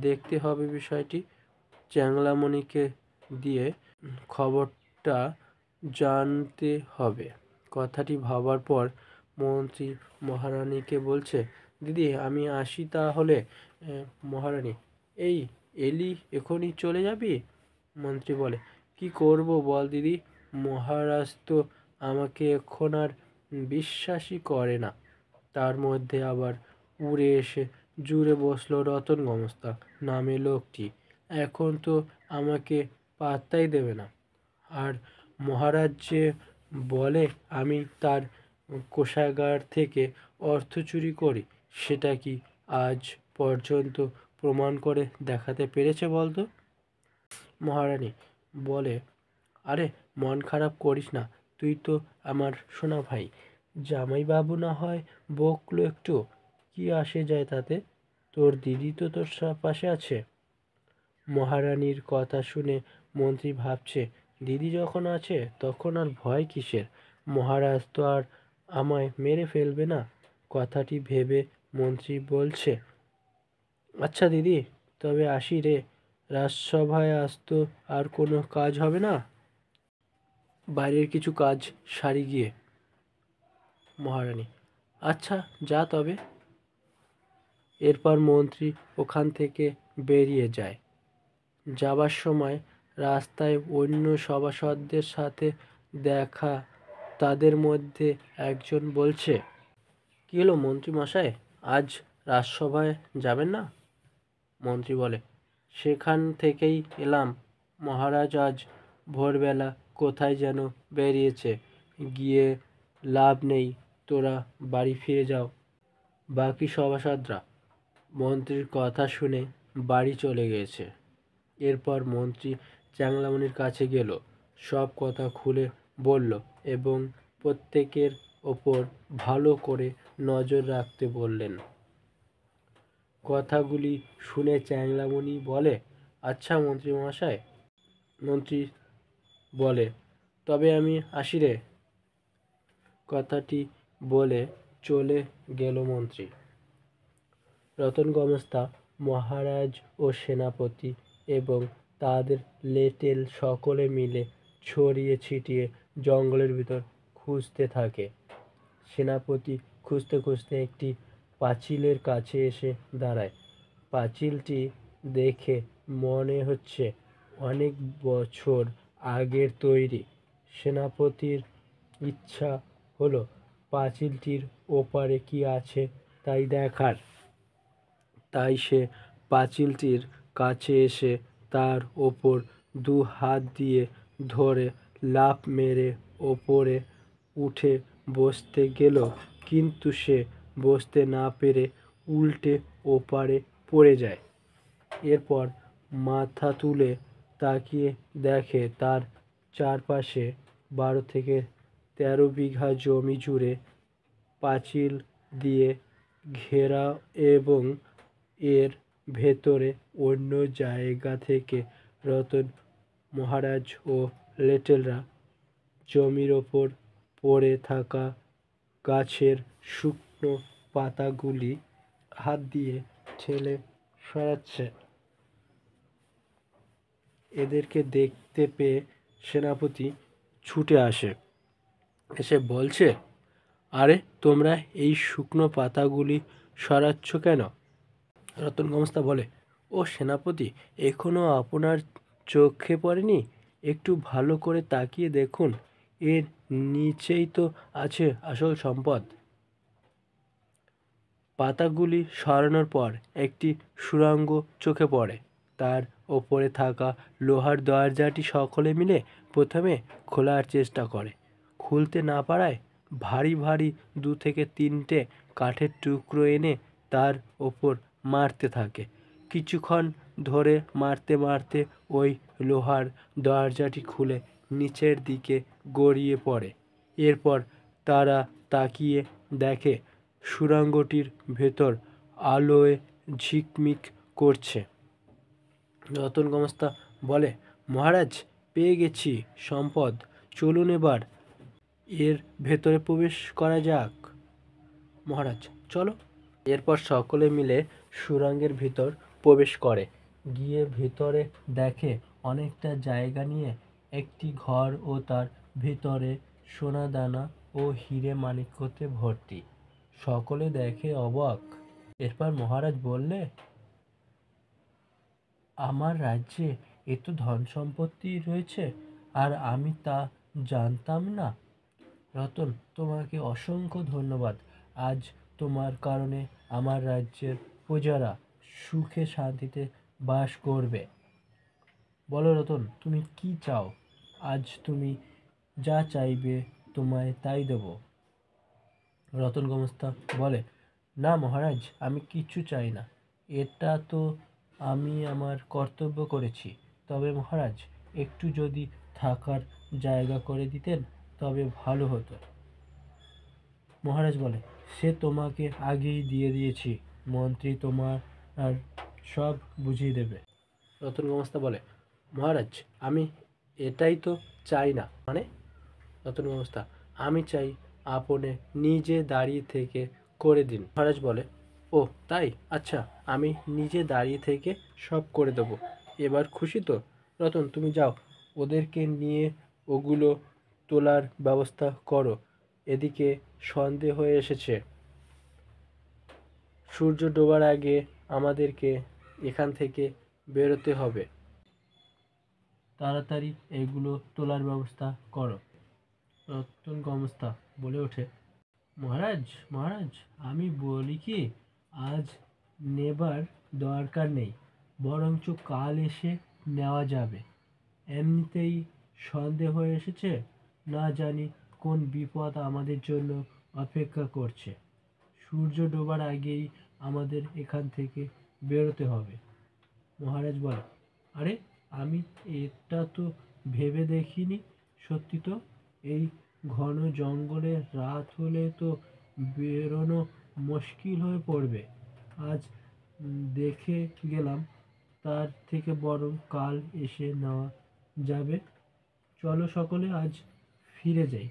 দেখতে হবে বিষয়টি। চ্যাংড়ামণিকে দিয়ে খবরটা জানতে হবে। কথাটি ভাবার পর মন্ত্রী মহারানীকে বলছে, দিদি, আমি আসি তাহলে। মহারানী, এই এলি, এখনই চলে যাবি? মন্ত্রী বলে, কি করব বল দিদি, মহারাজ তো আমাকে এখন আর বিশ্বাসই করে না। তার মধ্যে আবার উড়ে এসে জুড়ে বসলো রতন গমস্তা নামে লোকটি। এখন তো আমাকে পাত্তাই দেবে না। আর মহারাজ যে বলে আমি তার কোষাগার থেকে অর্থ চুরি করি, সেটা কি আজ পর্যন্ত প্রমাণ করে দেখাতে পেরেছে বলতো? মহারানী বলে, আরে মন খারাপ করিস না, তুই তো আমার সোনা ভাই। জামাইবাবু না হয় বকলো একটু, কি আসে যায় তাতে? তোর দিদি তো তোর পাশে আছে। মহারানীর কথা শুনে মন্ত্রী ভাবছে, দিদি যখন আছে তখন আর ভয় কিসের? মহারাজ তো আর আমায় মেরে ফেলবে না। কথাটি ভেবে মন্ত্রী বলছে, আচ্ছা দিদি, তবে আসি রে। রাজসভায় আজ তো আর কোনো কাজ হবে না, বাইরের কিছু কাজ সারি গিয়ে। মহারানী, আচ্ছা যা তবে। এরপর মন্ত্রী ওখান থেকে বেরিয়ে যায়। যাবার সময় রাস্তায় অন্য সভাসদদের সাথে দেখা। তাদের মধ্যে একজন বলছে, কি হলো মন্ত্রী মশাই, আজ রাজসভায় যাবেন না? মন্ত্রী বলে, সেখান থেকেই এলাম। মহারাজ আজ ভোরবেলা কোথায় যেন বেরিয়েছে, গিয়ে লাভ নেই, তোরা বাড়ি ফিরে যাও। বাকি সভাসদরা মন্ত্রীর কথা শুনে বাড়ি চলে গেছে। এরপর মন্ত্রী চ্যাংলামণির কাছে গেল, সব কথা খুলে বলল এবং প্রত্যেকের ওপর ভালো করে নজর রাখতে বললেন। কথাগুলি শুনে চ্যাংলামণি বলে, আচ্ছা মন্ত্রী মহাশয়। মন্ত্রী বলে, তবে আমি আসি রে। কথাটি বলে চলে গেল মন্ত্রী। রতন গমস্তা মহারাজ ও সেনাপতি এবং তাদের লেটেল সকলে মিলে ছড়িয়ে ছিটিয়ে জঙ্গলের ভিতর খুঁজতে থাকে। সেনাপতি খুঁজতে খুঁজতে একটি পাঁচিলের কাছে এসে দাঁড়ায়। পাঁচিলটি দেখে মনে হচ্ছে অনেক বছর আগের তৈরি। সেনাপতির ইচ্ছা হলো পাঁচিলটির ওপারে কি আছে তাই দেখার। তাই সে পাঁচিলটির কাছে এসে তার ওপর দু হাত দিয়ে ধরে লাফ মেরে ওপরে উঠে বসতে গেল, কিন্তু সে বসতে না পেরে উল্টে ওপারে পড়ে যায়। এরপর মাথা তুলে তাকিয়ে দেখে তার চারপাশে 12 থেকে 13 বিঘা জমি জুড়ে পাঁচিল দিয়ে ঘেরা এবং এর ভেতরে অন্য জায়গা থেকে রতন মহারাজ ও লেটেলরা জমির ওপর পড়ে থাকা গাছের শুকনো পাতাগুলি হাত দিয়ে ঠেলে সরাচ্ছে। এদেরকে দেখতে পেয়ে সেনাপতি ছুটে আসে, এসে বলছে, আরে তোমরা এই শুকনো পাতাগুলি সরাচ্ছ কেন? রতন গমস্তা বলে, ও সেনাপতি, এখনো আপনার চোখে পড়েনি? একটু ভালো করে তাকিয়ে দেখুন, এর নিচেই তো আছে আসল সম্পদ। পাতাগুলি সরানোর পর একটি সুড়ঙ্গ চোখে পড়ে। তার ওপরে থাকা লোহার দরজাটি সকলে মিলে প্রথমে খোলার চেষ্টা করে। খুলতে না পারায় ভারী ভারী 2 থেকে 3টে কাঠের টুকরো এনে তার ওপর মারতে থাকে। কিছুক্ষণ ধরে মারতে মারতে ওই লোহার দরজাটি খুলে নিচের দিকে গড়িয়ে পড়ে। এরপর তারা তাকিয়ে দেখে সুড়ঙ্গটির ভেতর আলোয় ঝিকমিক করছে। রতন গমস্তা বলে, মহারাজ, পেয়ে গেছি সম্পদ, চলুন এবার এর ভেতরে প্রবেশ করা যাক। মহারাজ, চলো। এরপর সকলে মিলে সুড়ঙ্গের ভিতর প্রবেশ করে। গিয়ে ভিতরে দেখে অনেকটা জায়গা নিয়ে একটি ঘর ও তার ভিতরে সোনাদানা ও হিরে মানিক্যতে ভর্তি। সকলে দেখে অবাক। এরপর মহারাজ বললে, আমার রাজ্যে এত ধন সম্পত্তি রয়েছে আর আমি তা জানতাম না। রতন, তোমাকে অসংখ্য ধন্যবাদ। আজ তোমার কারণে আমার রাজ্যের প্রজারা সুখে শান্তিতে বাস করবে। বলো রতন, তুমি কি চাও? আজ তুমি যা চাইবে তোমায় তাই দেব। রতন গমস্তা বলে, না মহারাজ, আমি কিচ্ছু চাই না। এটা তো আমি আমার কর্তব্য করেছি। তবে মহারাজ, একটু যদি থাকার জায়গা করে দিতেন তবে ভালো হতো। মহারাজ বলে, সে তোমাকে আগেই দিয়ে দিয়েছি, মন্ত্রী তোমার আর সব বুঝিয়ে দেবে। রতন গোমস্তা বলে, মহারাজ আমি এটাই তো চাই না। মানে? রতন গোমস্তা, আমি চাই আপনি নিজে দাঁড়িয়ে থেকে করে দিন। মহারাজ বলে, ও তাই, আচ্ছা আমি নিজে দাঁড়িয়ে থেকে সব করে দেবো। এবার খুশি তো? রতন, তুমি যাও, ওদেরকে নিয়ে ওগুলো তোলার ব্যবস্থা করো। এদিকে সন্ধে হয়ে এসেছে, সূর্য ডোবার আগে আমাদেরকে এখান থেকে বেরোতে হবে। তাড়াতাড়ি এগুলো তোলার ব্যবস্থা করো। রতন গোমস্তা বলে ওঠে, মহারাজ মহারাজ আমি বলি কি, আজ নেবার দরকার নেই, বরঞ্চ কাল এসে নেওয়া যাবে। এমনিতেই সন্ধে হয়ে এসেছে, না জানি কোন বিপদ আমাদের জন্য অপেক্ষা করছে। সূর্য ডোবার আগেই আমাদের এখান থেকে বেরোতে হবে। মহারাজ বলে, আরে আমি এটা তো ভেবে দেখিনি। সত্যি তো, এই ঘন জঙ্গলে রাত হলে তো বেরোনো মুশকিল হয়ে পড়বে। আজ দেখে গেলাম, তার থেকে বরং কাল এসে নেওয়া যাবে। চলো সকলে আজ ফিরে যাই।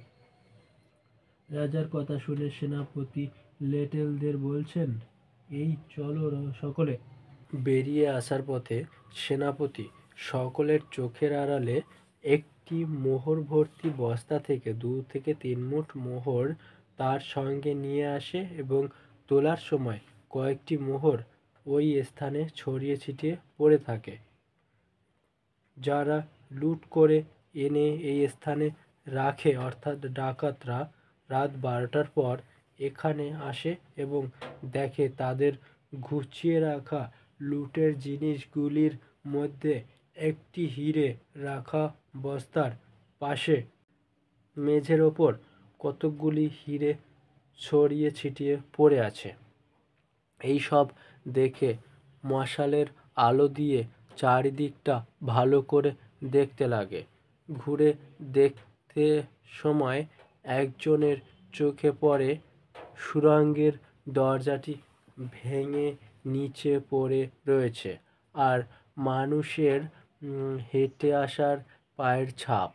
রাজার কথা শুনে সেনাপতি লেটেলদের বলছেন, এই চলো সকলে। বেরিয়ে আসার পথে সেনাপতি সকলের চোখের আড়ালে একটি মোহর ভর্তি বস্তা থেকে 2 থেকে 3 মুঠ মোহর তার সঙ্গে নিয়ে আসে এবং তোলার সময় কয়েকটি মোহর ওই স্থানে ছড়িয়ে ছিটিয়ে পড়ে থাকে। যারা লুট করে এনে এই স্থানে রাখে, অর্থাৎ ডাকাতরা, রাত 12টার পর এখানে আসে এবং দেখে তাদের গুছিয়ে রাখা লুটের জিনিসগুলির মধ্যে একটি হিরে রাখা বস্তার পাশে মেঝের ওপর কতকগুলি হিরে ছড়িয়ে ছিটিয়ে পড়ে আছে। এই সব দেখে মশালের আলো দিয়ে চারিদিকটা ভালো করে দেখতে লাগে। ঘুরে দেখতে সময় একজনের চোখে পড়ে সুড়ঙ্গের দরজাটি ভেঙে নিচে পড়ে রয়েছে, আর মানুষের হেঁটে আসার পায়ের ছাপ।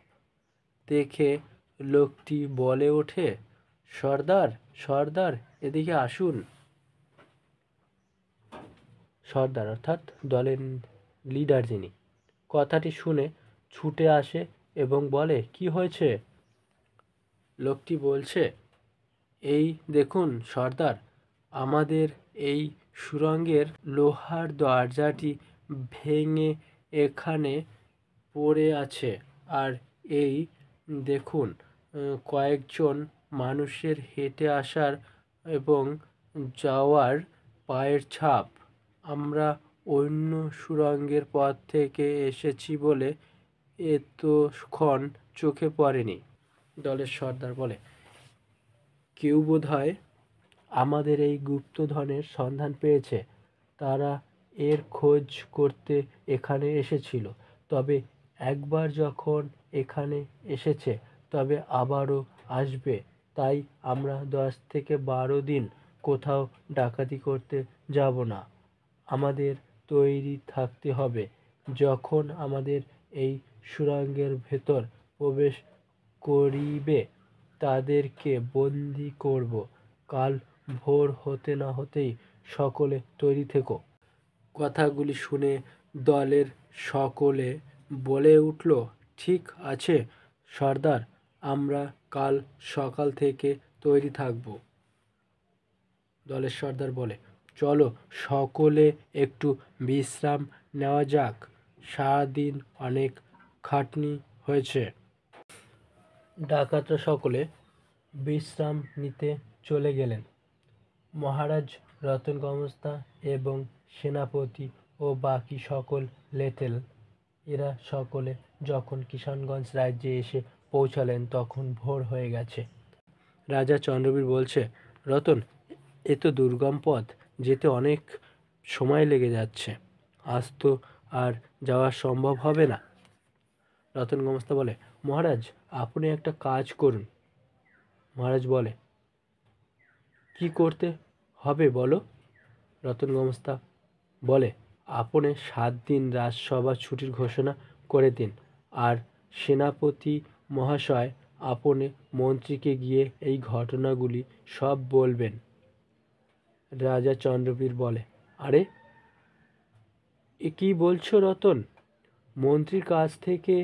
দেখে লোকটি বলে ওঠে, সর্দার সর্দার এদিকে আসুন। সর্দার অর্থাৎ দলের লিডার যিনি, কথাটি শুনে ছুটে আসে এবং বলে, কি হয়েছে? লোকটি বলছে, এই দেখুন সর্দার, আমাদের এই সুড়ঙ্গের লোহার দরজাটি ভেঙে এখানে পড়ে আছে, আর এই দেখুন কয়েকজন মানুষের হেঁটে আসার এবং যাওয়ার পায়ের ছাপ। আমরা অন্য সুড়ঙ্গের পথ থেকে এসেছি বলে এতক্ষণ চোখে পড়েনি। দলের সর্দার বলে, কেউ বোধহয় আমাদের এই গুপ্তধনের সন্ধান পেয়েছে, তারা এর খোঁজ করতে এখানে এসেছিল। তবে একবার যখন এখানে এসেছে তবে আবারও আসবে, তাই আমরা 10 থেকে 12 দিন কোথাও ডাকাতি করতে যাব না। আমাদের তৈরি থাকতে হবে। যখন আমাদের এই সুড়ঙ্গের ভেতর প্রবেশ করিবে তাদেরকে বন্দি করব। কাল ভোর হতে না হতেই সকলে তৈরি থেকো। কথাগুলি শুনে দলের সকলে বলে উঠল, ঠিক আছে সর্দার, আমরা কাল সকাল থেকে তৈরি থাকব। দলের সর্দার বলে, চলো সকলে একটু বিশ্রাম নেওয়া যাক, সারাদিন অনেক খাটনি হয়েছে। ডাকাতরা সকলে বিশ্রাম নিতে চলে গেলেন। মহারাজ, রতন গোমস্তা এবং সেনাপতি ও বাকি সকল লেটেল এরা সকলে যখন কিষানগঞ্জ রাজ্যে এসে পৌঁছালেন তখন ভোর হয়ে গেছে। রাজা চন্দ্রবীর বলছে, রতন, এ তো দুর্গম পথ, যেতে অনেক সময় লেগে যাচ্ছে, আজ তো আর যাওয়া সম্ভব হবে না। রতন গোমস্তা বলে, মহারাজ আপনি একটা কাজ করুন। মহারাজ বলে, কি করতে হবে বলো? রতন গোমস্তা বলে, আপনি 7 দিন রাজসভা ছুটির ঘোষণা করে দিন, আর সেনাপতি মহাশয় আপনি মন্ত্রীকে গিয়ে এই ঘটনাগুলি সব বলবেন। রাজা চন্দ্রবীর বলে, আরে এ কি বলছো রতন? মন্ত্রীর কাছ থেকে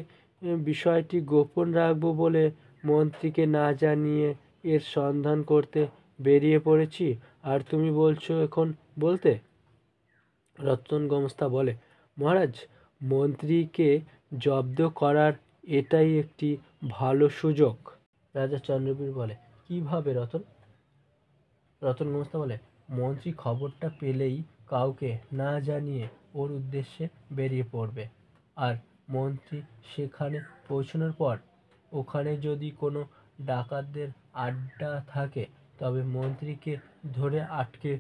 বিষয়টি গোপন রাখবো বলে মন্ত্রীকে না জানিয়ে এর সন্ধান করতে বেরিয়ে পড়েছি, আর তুমি বলছো এখন বলতে? রতন গোমস্তা বলে, মহারাজ মন্ত্রীকে জব্দ করার এটাই একটি ভালো সুযোগ। রাজা চন্দ্রবীর বলে, কিভাবে রতন? রতন গোমস্তা বলে, মন্ত্রী খবরটা পেলেই কাউকে না জানিয়ে ওর উদ্দেশ্যে বেরিয়ে পড়বে, আর মন্ত্রী সেখানে পৌঁছানোর পর ওখানে যদি কোনো ডাকাতদের আড্ডা থাকে তবে মন্ত্রীকে ধরে আটকে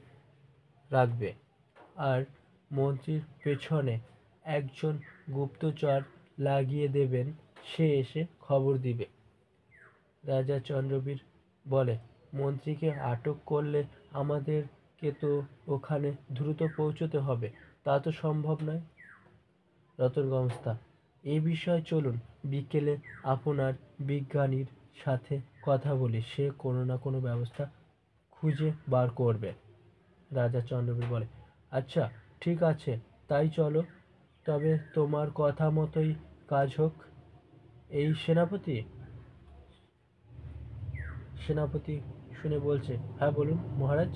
রাখবে, আর মন্ত্রীর পেছনে একজন গুপ্তচর লাগিয়ে দেবেন, সে এসে খবর দিবে। রাজা চন্দ্রবীর বলে, মন্ত্রীকে আটক করলে আমাদেরকে তো ওখানে দ্রুত পৌঁছতে হবে, তা তো সম্ভব নয়। রতন গোমস্তা, এই বিষয়ে চলুন বিকেলে আপনার বিজ্ঞানীর সাথে কথা বলি, সে কোনো না কোনো ব্যবস্থা খুঁজে বার করবে। রাজা চন্দ্রবীর বলে, আচ্ছা ঠিক আছে, তাই চলো, তবে তোমার কথা মতোই কাজ হোক। এই সেনাপতি সেনাপতি শুনে বলছে, হ্যাঁ বলুন মহারাজ।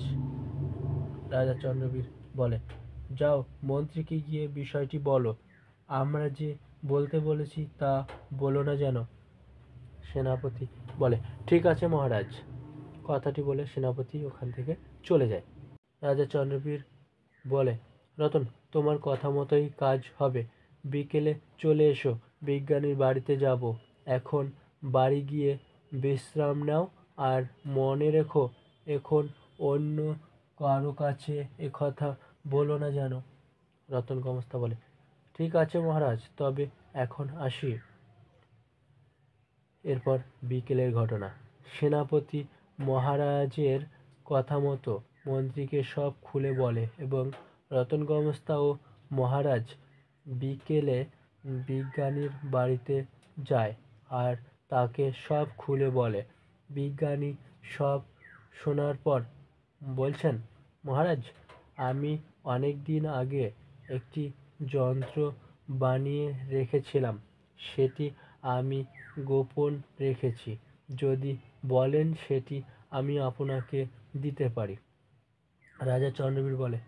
রাজা চন্দ্রবীর বলে, যাও মন্ত্রীকে গিয়ে বিষয়টি বলো, আমরা যে বলতে বলেছি তা বলো না যেন। সেনাপতি বলে, ঠিক আছে মহারাজ। কথাটি বলে সেনাপতি ওখান থেকে চলে যায়। রাজা চন্দ্রবীর বলে, রতন তোমার কথা মতোই কাজ হবে, বিকেলে চলে এসো, বিজ্ঞানীর বাড়িতে যাব। এখন বাড়ি গিয়ে বিশ্রাম নাও, আর মনে রেখো এখন অন্য কারো কাছে একথা বলো না যেন। রতন গোমস্তা বলে, ঠিক আছে মহারাজ, তবে এখন আসি। এরপর বিকেলের ঘটনা। সেনাপতি মহারাজের কথা মতো মন্ত্রীকে সব খুলে বলে এবং রতন গোমস্তা ও মহারাজ বিকেলে বিজ্ঞানীর বাড়িতে যায় আর তাকে সব খুলে বলে। বিজ্ঞানী সব শোনার পর বলছেন, মহারাজ আমি অনেক দিন আগে একটি যন্ত্র বানিয়ে রেখেছিলাম, সেটি আমি গোপন রেখেছি, যদি বলেন সেটি আমি আপনাকে দিতে পারি। রাজা চন্দ্রবীর বলে,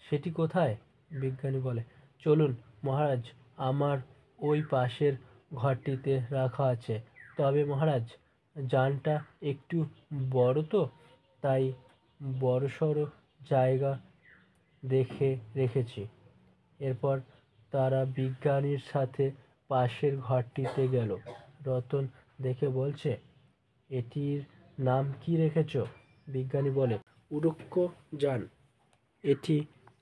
সেটি কোথায়? বিজ্ঞানী বলে, চলুন মহারাজ, আমার ওই পাশের ঘরটিতে রাখা আছে, তবে মহারাজ যানটা একটু বড় তো, তাই বড়সড় জায়গা দেখে রেখেছি। এরপর তারা বিজ্ঞানীর সাথে পাশের ঘরটিতে গেল। রতন দেখে বলছে, এটির নাম কি রেখেছ? বিজ্ঞানী বলে, উড়োক্কযান। এটি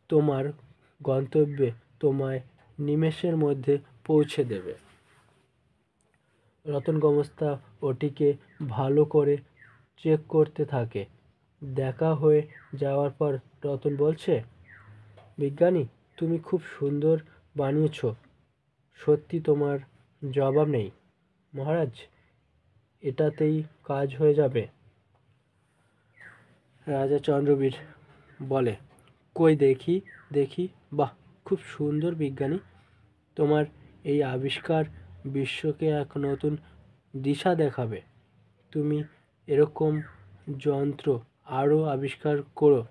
তোমার গন্তব্যে তোমায় নিমেষের মধ্যে পৌঁছে দেবে। রতন গোমস্তা ওটিকে ভালো করে চেক করতে থাকে। দেখা হয়ে যাওয়ার পর রতন বলছে, বিজ্ঞানী তুমি খুব সুন্দর বানিয়েছ, সত্যি তোমার জবাব নেই। মহারাজ এটাতেই কাজ হয়ে যাবে। রাজা চন্দ্রবীর বলে, কই দেখি দেখি, বাহ খুব সুন্দর বিজ্ঞানী, তোমার এই আবিষ্কার বিশ্বকে এক নতুন দিশা দেখাবে। তুমি এরকম যন্ত্র আরও আবিষ্কার করো,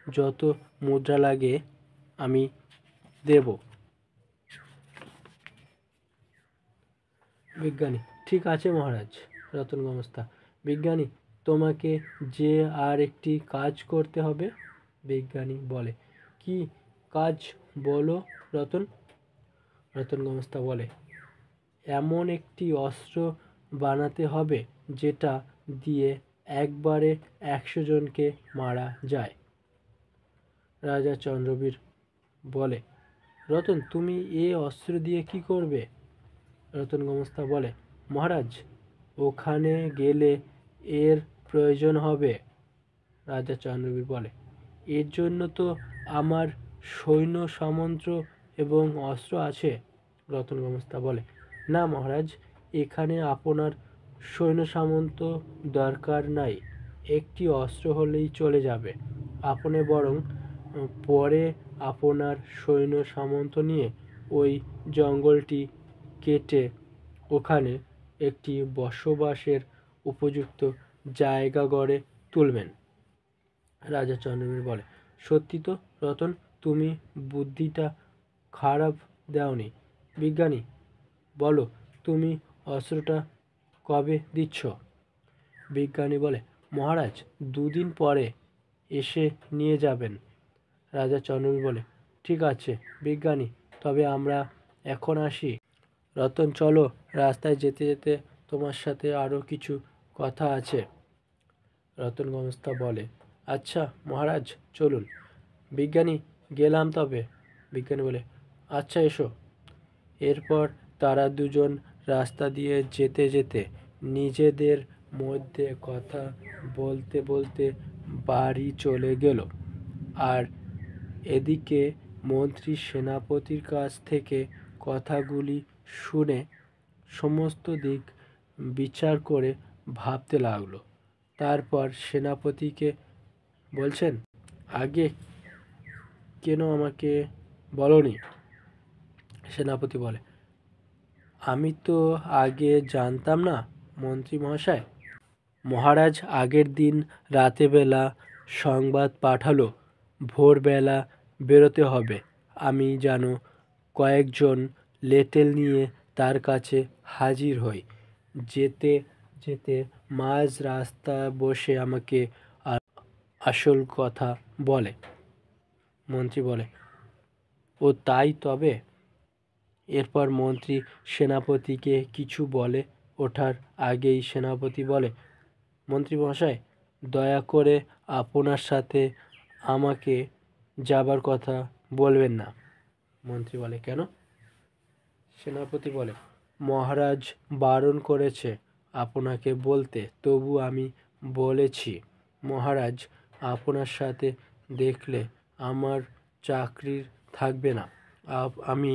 যত মুদ্রা লাগে আমি দেব। বিজ্ঞানী, ঠিক আছে মহারাজ। রতন গোমস্তা, বিজ্ঞানী তোমাকে যে আর একটি কাজ করতে হবে। বিজ্ঞানী বলে, কি কাজ বলো রতন? রতন গোমস্তা বলে, এমন একটি অস্ত্র বানাতে হবে যেটা দিয়ে একবারে 100 জনকে মারা যায়। রাজা চন্দ্রবীর বলে, রতন তুমি এ অস্ত্র দিয়ে কি করবে? রতন গোমস্তা বলে, মহারাজ, ওখানে গেলে এর প্রয়োজন হবে। রাজা চন্দ্রবীর বলে, এর জন্য তো আমার সৈন্য সামন্ত এবং অস্ত্র আছে। রতন গোমস্তা বলে, না মহারাজ, এখানে আপনার সৈন্য সামন্ত দরকার নাই, একটি অস্ত্র হলেই চলে যাবে। আপনি বরং পরে আপনার সৈন্য সামন্ত নিয়ে ওই জঙ্গলটি কেটে ওখানে একটি বসবাসের উপযুক্ত জায়গা গড়ে তুলবেন। রাজা চন্দ্রবীর বলে, সত্যি তো রতন, তুমি বুদ্ধিটা খারাপ দাওনি। বিজ্ঞানী, বলো তুমি অস্ত্রটা কবে দিচ্ছ? বিজ্ঞানী বলে, মহারাজ, 2 দিন পরে এসে নিয়ে যাবেন। রাজা চন্দ্রবীর বলে, ঠিক আছে বিজ্ঞানী, তবে আমরা এখন আসি। রতন, চলো, রাস্তায় যেতে যেতে তোমার সাথে আরও কিছু কথা আছে। রতন গোমস্তা বলে, আচ্ছা মহারাজ, চলুন। বিজ্ঞানী, গেলাম তবে। বিজ্ঞানী বলে, আচ্ছা, এসো। এরপর তারা দুজন রাস্তা দিয়ে যেতে যেতে নিজেদের মধ্যে কথা বলতে বলতে বাড়ি চলে গেল। আর এদিকে মন্ত্রী সেনাপতির কাছ থেকে কথাগুলি শুনে সমস্ত দিক বিচার করে ভাবতে লাগলো। তারপর সেনাপতিকে বলছেন, আগে কেন আমাকে বলনি? সেনাপতি বলে, আমি তো আগে জানতাম না মন্ত্রী মহাশয়। মহারাজ আগের দিন রাতেবেলা সংবাদ পাঠালো ভোরবেলা বেরোতে হবে। আমি যেন কয়েকজন লেটেল নিয়ে তার কাছে হাজির হই। যেতে যেতে মাঝ রাস্তা বসে আমাকে আসল কথা বলে। মন্ত্রী বলে, ও তাই তবে? এরপর মন্ত্রী সেনাপতিকে কিছু বলে ওঠার আগেই সেনাপতি বলে, মন্ত্রী মহাশয়, দয়া করে আপনার সাথে আমাকে যাবার কথা বলবেন না। মন্ত্রী বলে, কেন? সেনাপতি বলে, মহারাজ বারণ করেছে আপনাকে বলতে, তবু আমি বলেছি। মহারাজ আপনার সাথে দেখলে আমার চাকরি থাকবে না। আমি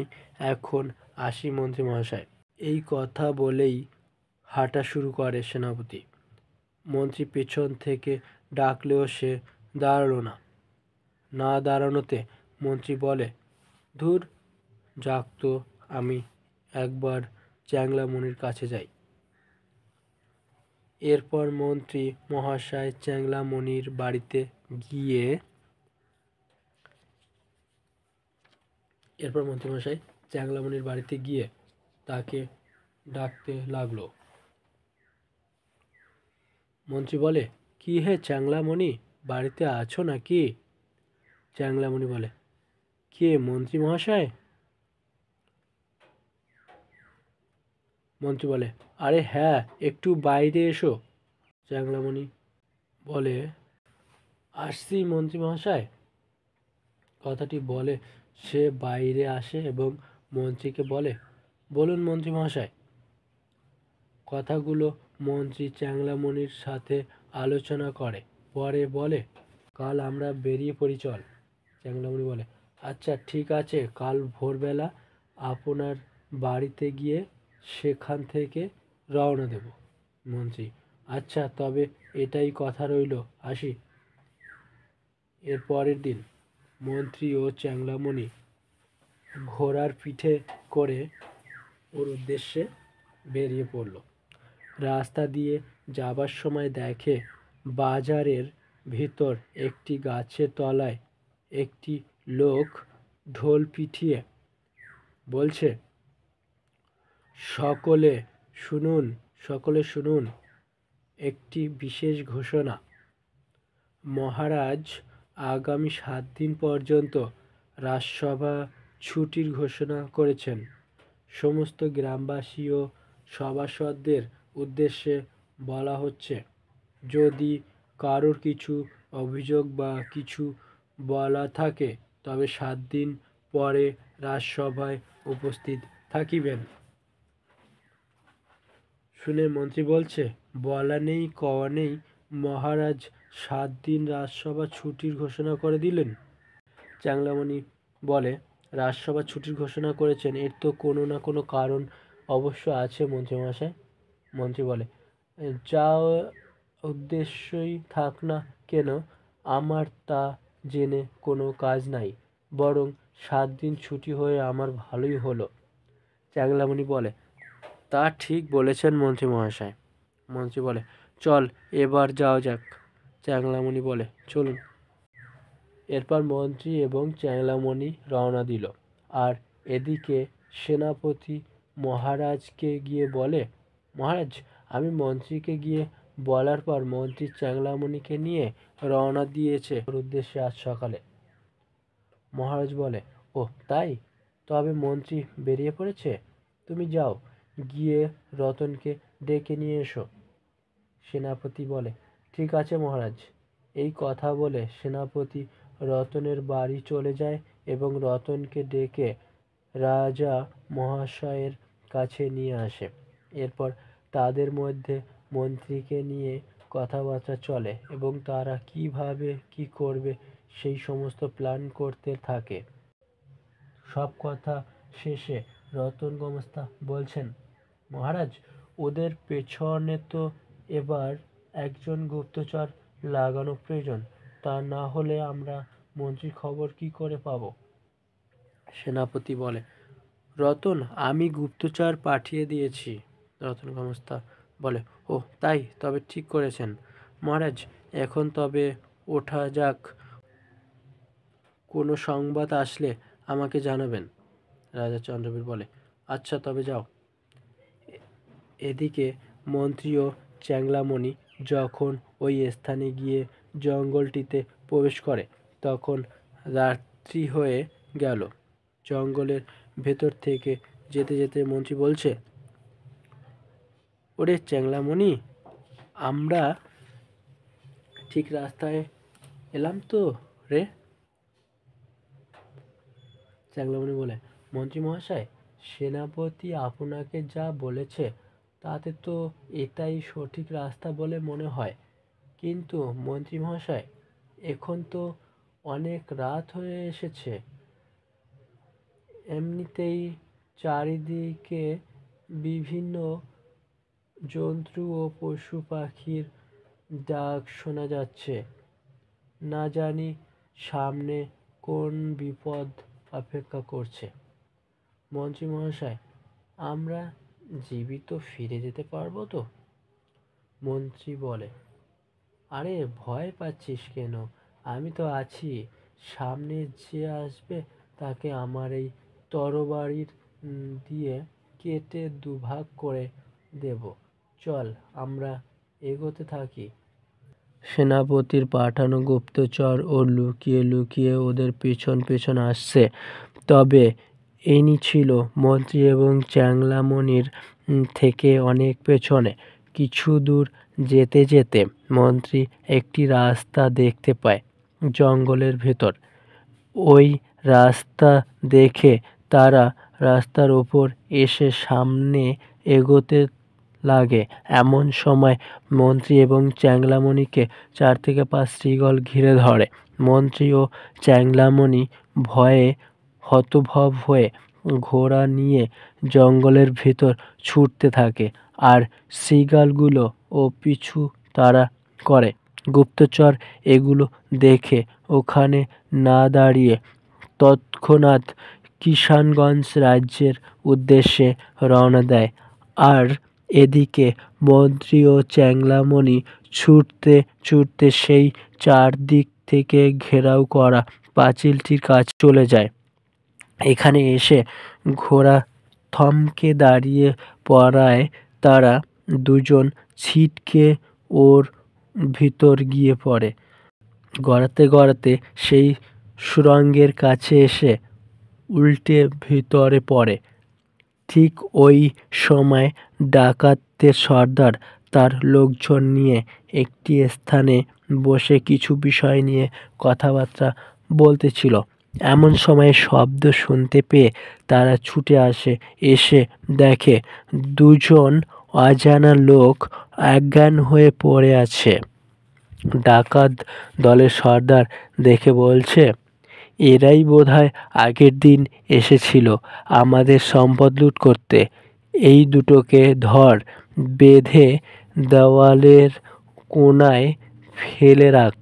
এখন আসি মন্ত্রী মহাশয়। এই কথা বলেই হাঁটা শুরু করে সেনাপতি। মন্ত্রী পেছন থেকে ডাকলেও সে দাঁড়ালো না। না দাঁড়ানোতে মন্ত্রী বলে, ধুর, যাক তো, আমি একবার চ্যাংলামণির কাছে যাই। এরপর মন্ত্রী মহাশয় চ্যাংলামণির বাড়িতে গিয়ে তাকে ডাকতে লাগলো। মন্ত্রী বলে, কি হে চ্যাংলামণি, বাড়িতে আছো নাকি? চ্যাংলামণি বলে, কে মন্ত্রী মহাশয়? মন্ত্রী বলে, আরে হ্যাঁ, একটু বাইরে এসো। চ্যাংলামণি বলে, আসছি মন্ত্রী মহাশয়। কথাটি বলে সে বাইরে আসে এবং মন্ত্রীকে বলে, বলুন মন্ত্রী মহাশয়। কথাগুলো মন্ত্রী চ্যাংলামণির সাথে আলোচনা করে পরে বলে, কাল আমরা বেরিয়ে পড়ি, চল। চ্যাংলামণি বলে, আচ্ছা ঠিক আছে, কাল ভোরবেলা আপনার বাড়িতে গিয়ে সেখান থেকে রওনা দেব। মন্ত্রী, আচ্ছা, তবে এটাই কথা রইল, আসি। এর পরের দিন মন্ত্রী ও চ্যাংলামণি ঘোড়ার পিঠে করে ওর উদ্দেশ্যে বেরিয়ে পড়ল। রাস্তা দিয়ে যাবার সময় দেখে বাজারের ভিতর একটি গাছের তলায় একটি লোক ঢোল পিটিয়ে বলছে, সকলে শুনুন, সকলে শুনুন, একটি বিশেষ ঘোষণা। মহারাজ আগামী 7 দিন পর্যন্ত রাজসভা ছুটির ঘোষণা করেছেন। সমস্ত গ্রামবাসী ও সভাসদদের উদ্দেশ্যে বলা হচ্ছে, যদি কারোর কিছু অভিযোগ বা কিছু বলা থাকে তবে 7 দিন পরে রাজসভায় উপস্থিত থাকিবেন। শুনে মন্ত্রী বলছে, বলা নেই কওয়া নেই, মহারাজ 7 দিন রাজসভা ছুটির ঘোষণা করে দিলেন। চ্যাংলামণি বলে, রাজসভা ছুটির ঘোষণা করেছেন, এর তো কোনো না কোনো কারণ অবশ্য আছে মন্ত্রীমশাই। মন্ত্রী বলে, যা উদ্দেশ্যই থাক না কেন, আমার তা জেনে কোনো কাজ নাই, বরং 7 দিন ছুটি হয়ে আমার ভালোই হলো। চ্যাংলামণি বলে, তা ঠিক বলেছেন মন্ত্রী মহাশয়। মন্ত্রী বলে, চল এবার যাওয়া যাক। চ্যাংলামণি বলে, চলুন। এরপর মন্ত্রী এবং চ্যাংলামণি রওনা দিল। আর এদিকে সেনাপতি মহারাজকে গিয়ে বলে, মহারাজ, আমি মন্ত্রীকে গিয়ে বলার পর মন্ত্রী চ্যাংলামণিকে নিয়ে রওনা দিয়েছে ওর উদ্দেশ্যে আজ সকালে। মহারাজ বলে, ও তাই, তবে মন্ত্রী বেরিয়ে পড়েছে, তুমি যাও, গিয়ে রতনকে ডেকে নিয়ে এসো। সেনাপতি বলে, ঠিক আছে মহারাজ। এই কথা বলে সেনাপতি রতনের বাড়ি চলে যায় এবং রতনকে ডেকে রাজা মহাশয়ের কাছে নিয়ে আসে। এরপর তাদের মধ্যে মন্ত্রীকে নিয়ে কথাবার্তা চলে এবং তারা কিভাবে কি করবে সেই সমস্ত প্ল্যান করতে থাকে। সব কথা শেষে রতন গোমস্তা বলছেন, মহারাজ, ওদের পেছনে তো এবার একজন গুপ্তচর লাগানো প্রয়োজন, তা না হলে আমরা মন্ত্রীর খবর কি করে পাবো? সেনাপতি বলে, রতন, আমি গুপ্তচর পাঠিয়ে দিয়েছি। রতন গোমস্তা বলে, ও তাই, তবে ঠিক করেছেন মহারাজ। এখন তবে ওঠা যাক, কোনো সংবাদ আসলে আমাকে জানাবেন। রাজা চন্দ্রবীর বলে, আচ্ছা তবে যাও। এদিকে মন্ত্রী ও চ্যাংলামণি যখন ওই স্থানে গিয়ে জঙ্গলটিতে প্রবেশ করে তখন রাত্রি হয়ে গেল। জঙ্গলের ভেতর থেকে যেতে যেতে মন্ত্রী বলছে, ওরে চ্যাংলামণি, আমরা ঠিক রাস্তায় এলাম তো রে? চ্যাংলামণি বলে, মন্ত্রী মহাশয়, সেনাপতি আপনাকে যা বলেছে তাতে তো এটাই সঠিক রাস্তা বলে মনে হয়, কিন্তু মন্ত্রী মহাশয়, এখন তো অনেক রাত হয়ে এসেছে, এমনিতেই চারিদিকে বিভিন্ন জন্তু ও পশু পাখির ডাক শোনা যাচ্ছে, না জানি সামনে কোন বিপদ অপেক্ষা করছে। মন্ত্রী মহাশয়, আমরা জীবিত ফিরে যেতে পারবো তো? মন্ত্রী বলে, আরে ভয় পাচ্ছিস কেন, আমি তো আছি, সামনে যে আসবে তাকে আমার এই তরবারির দিয়ে কেটে দুভাগ করে দেব, চল আমরা এগোতে থাকি। সেনাপতির পাঠানো গুপ্তচর ও লুকিয়ে লুকিয়ে ওদের পেছন পেছন আসছে। তবে ইনি ছিল মন্ত্রী এবং চ্যাংলামণির থেকে অনেক পেছনে। কিছু দূর যেতে যেতে মন্ত্রী একটি রাস্তা দেখতে পায় জঙ্গলের ভেতর। ওই রাস্তা দেখে তারা রাস্তার ওপর এসে সামনে এগোতে লাগে। এমন সময় মন্ত্রী এবং চ্যাংলামণিকে 4 থেকে 5 শ্রীগল ঘিরে ধরে। মন্ত্রী ও চ্যাংলামণি ভয়ে হতভম্ব হয়ে ঘোড়া নিয়ে জঙ্গলের ভেতর ছুটতে থাকে, আর শৃগালগুলো ও পিছু তাড়া করে। গুপ্তচর এগুলো দেখে ওখানে না দাঁড়িয়ে তৎক্ষণাৎ কিষানগঞ্জ রাজ্যের উদ্দেশ্যে রওনা দেয়। আর এদিকে মন্ত্রী ও চ্যাংলামণি ছুটতে ছুটতে সেই চারদিক থেকে ঘেরাও করা পাঁচিলটির কাছে চলে যায়। এখানে এসে ঘোড়া থমকে দাঁড়িয়ে পড়ায় তারা দুজন ছিটকে ওর ভিতর গিয়ে পড়ে। গড়াতে গড়াতে সেই সুড়ঙ্গের কাছে এসে উল্টে ভিতরে পড়ে। ঠিক ওই সময় ডাকাতের সর্দার তার লোকজন নিয়ে একটি স্থানে বসে কিছু বিষয় নিয়ে কথাবার্তা বলতেছিল। এমন সময় শব্দ শুনতে পেয়ে তারা ছুটে আসে, এসে দেখে দুজন অজানা লোক অজ্ঞান হয়ে পড়ে আছে। ডাকাত দলের সর্দার দেখে বলছে, এরাই বোধহয় আগের দিন এসেছিল আমাদের সম্পদ লুট করতে। এই দুটোকে ধর, বেঁধে দেওয়ালের কোণায় ফেলে রাখ।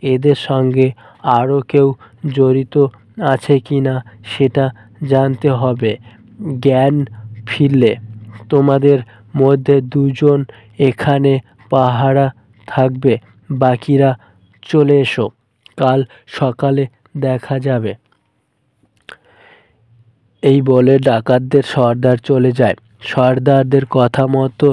এদের সঙ্গে আরও কেউ জড়িত আছে কিনা সেটা জানতে হবে। জ্ঞান ফিরলে তোমাদের মধ্যে দুজন এখানে পাহারা থাকবে, বাকিরা চলে এসো, কাল সকালে দেখা যাবে। এই বলে ডাকাতদের সর্দার চলে যায়। সর্দারদের কথা মতো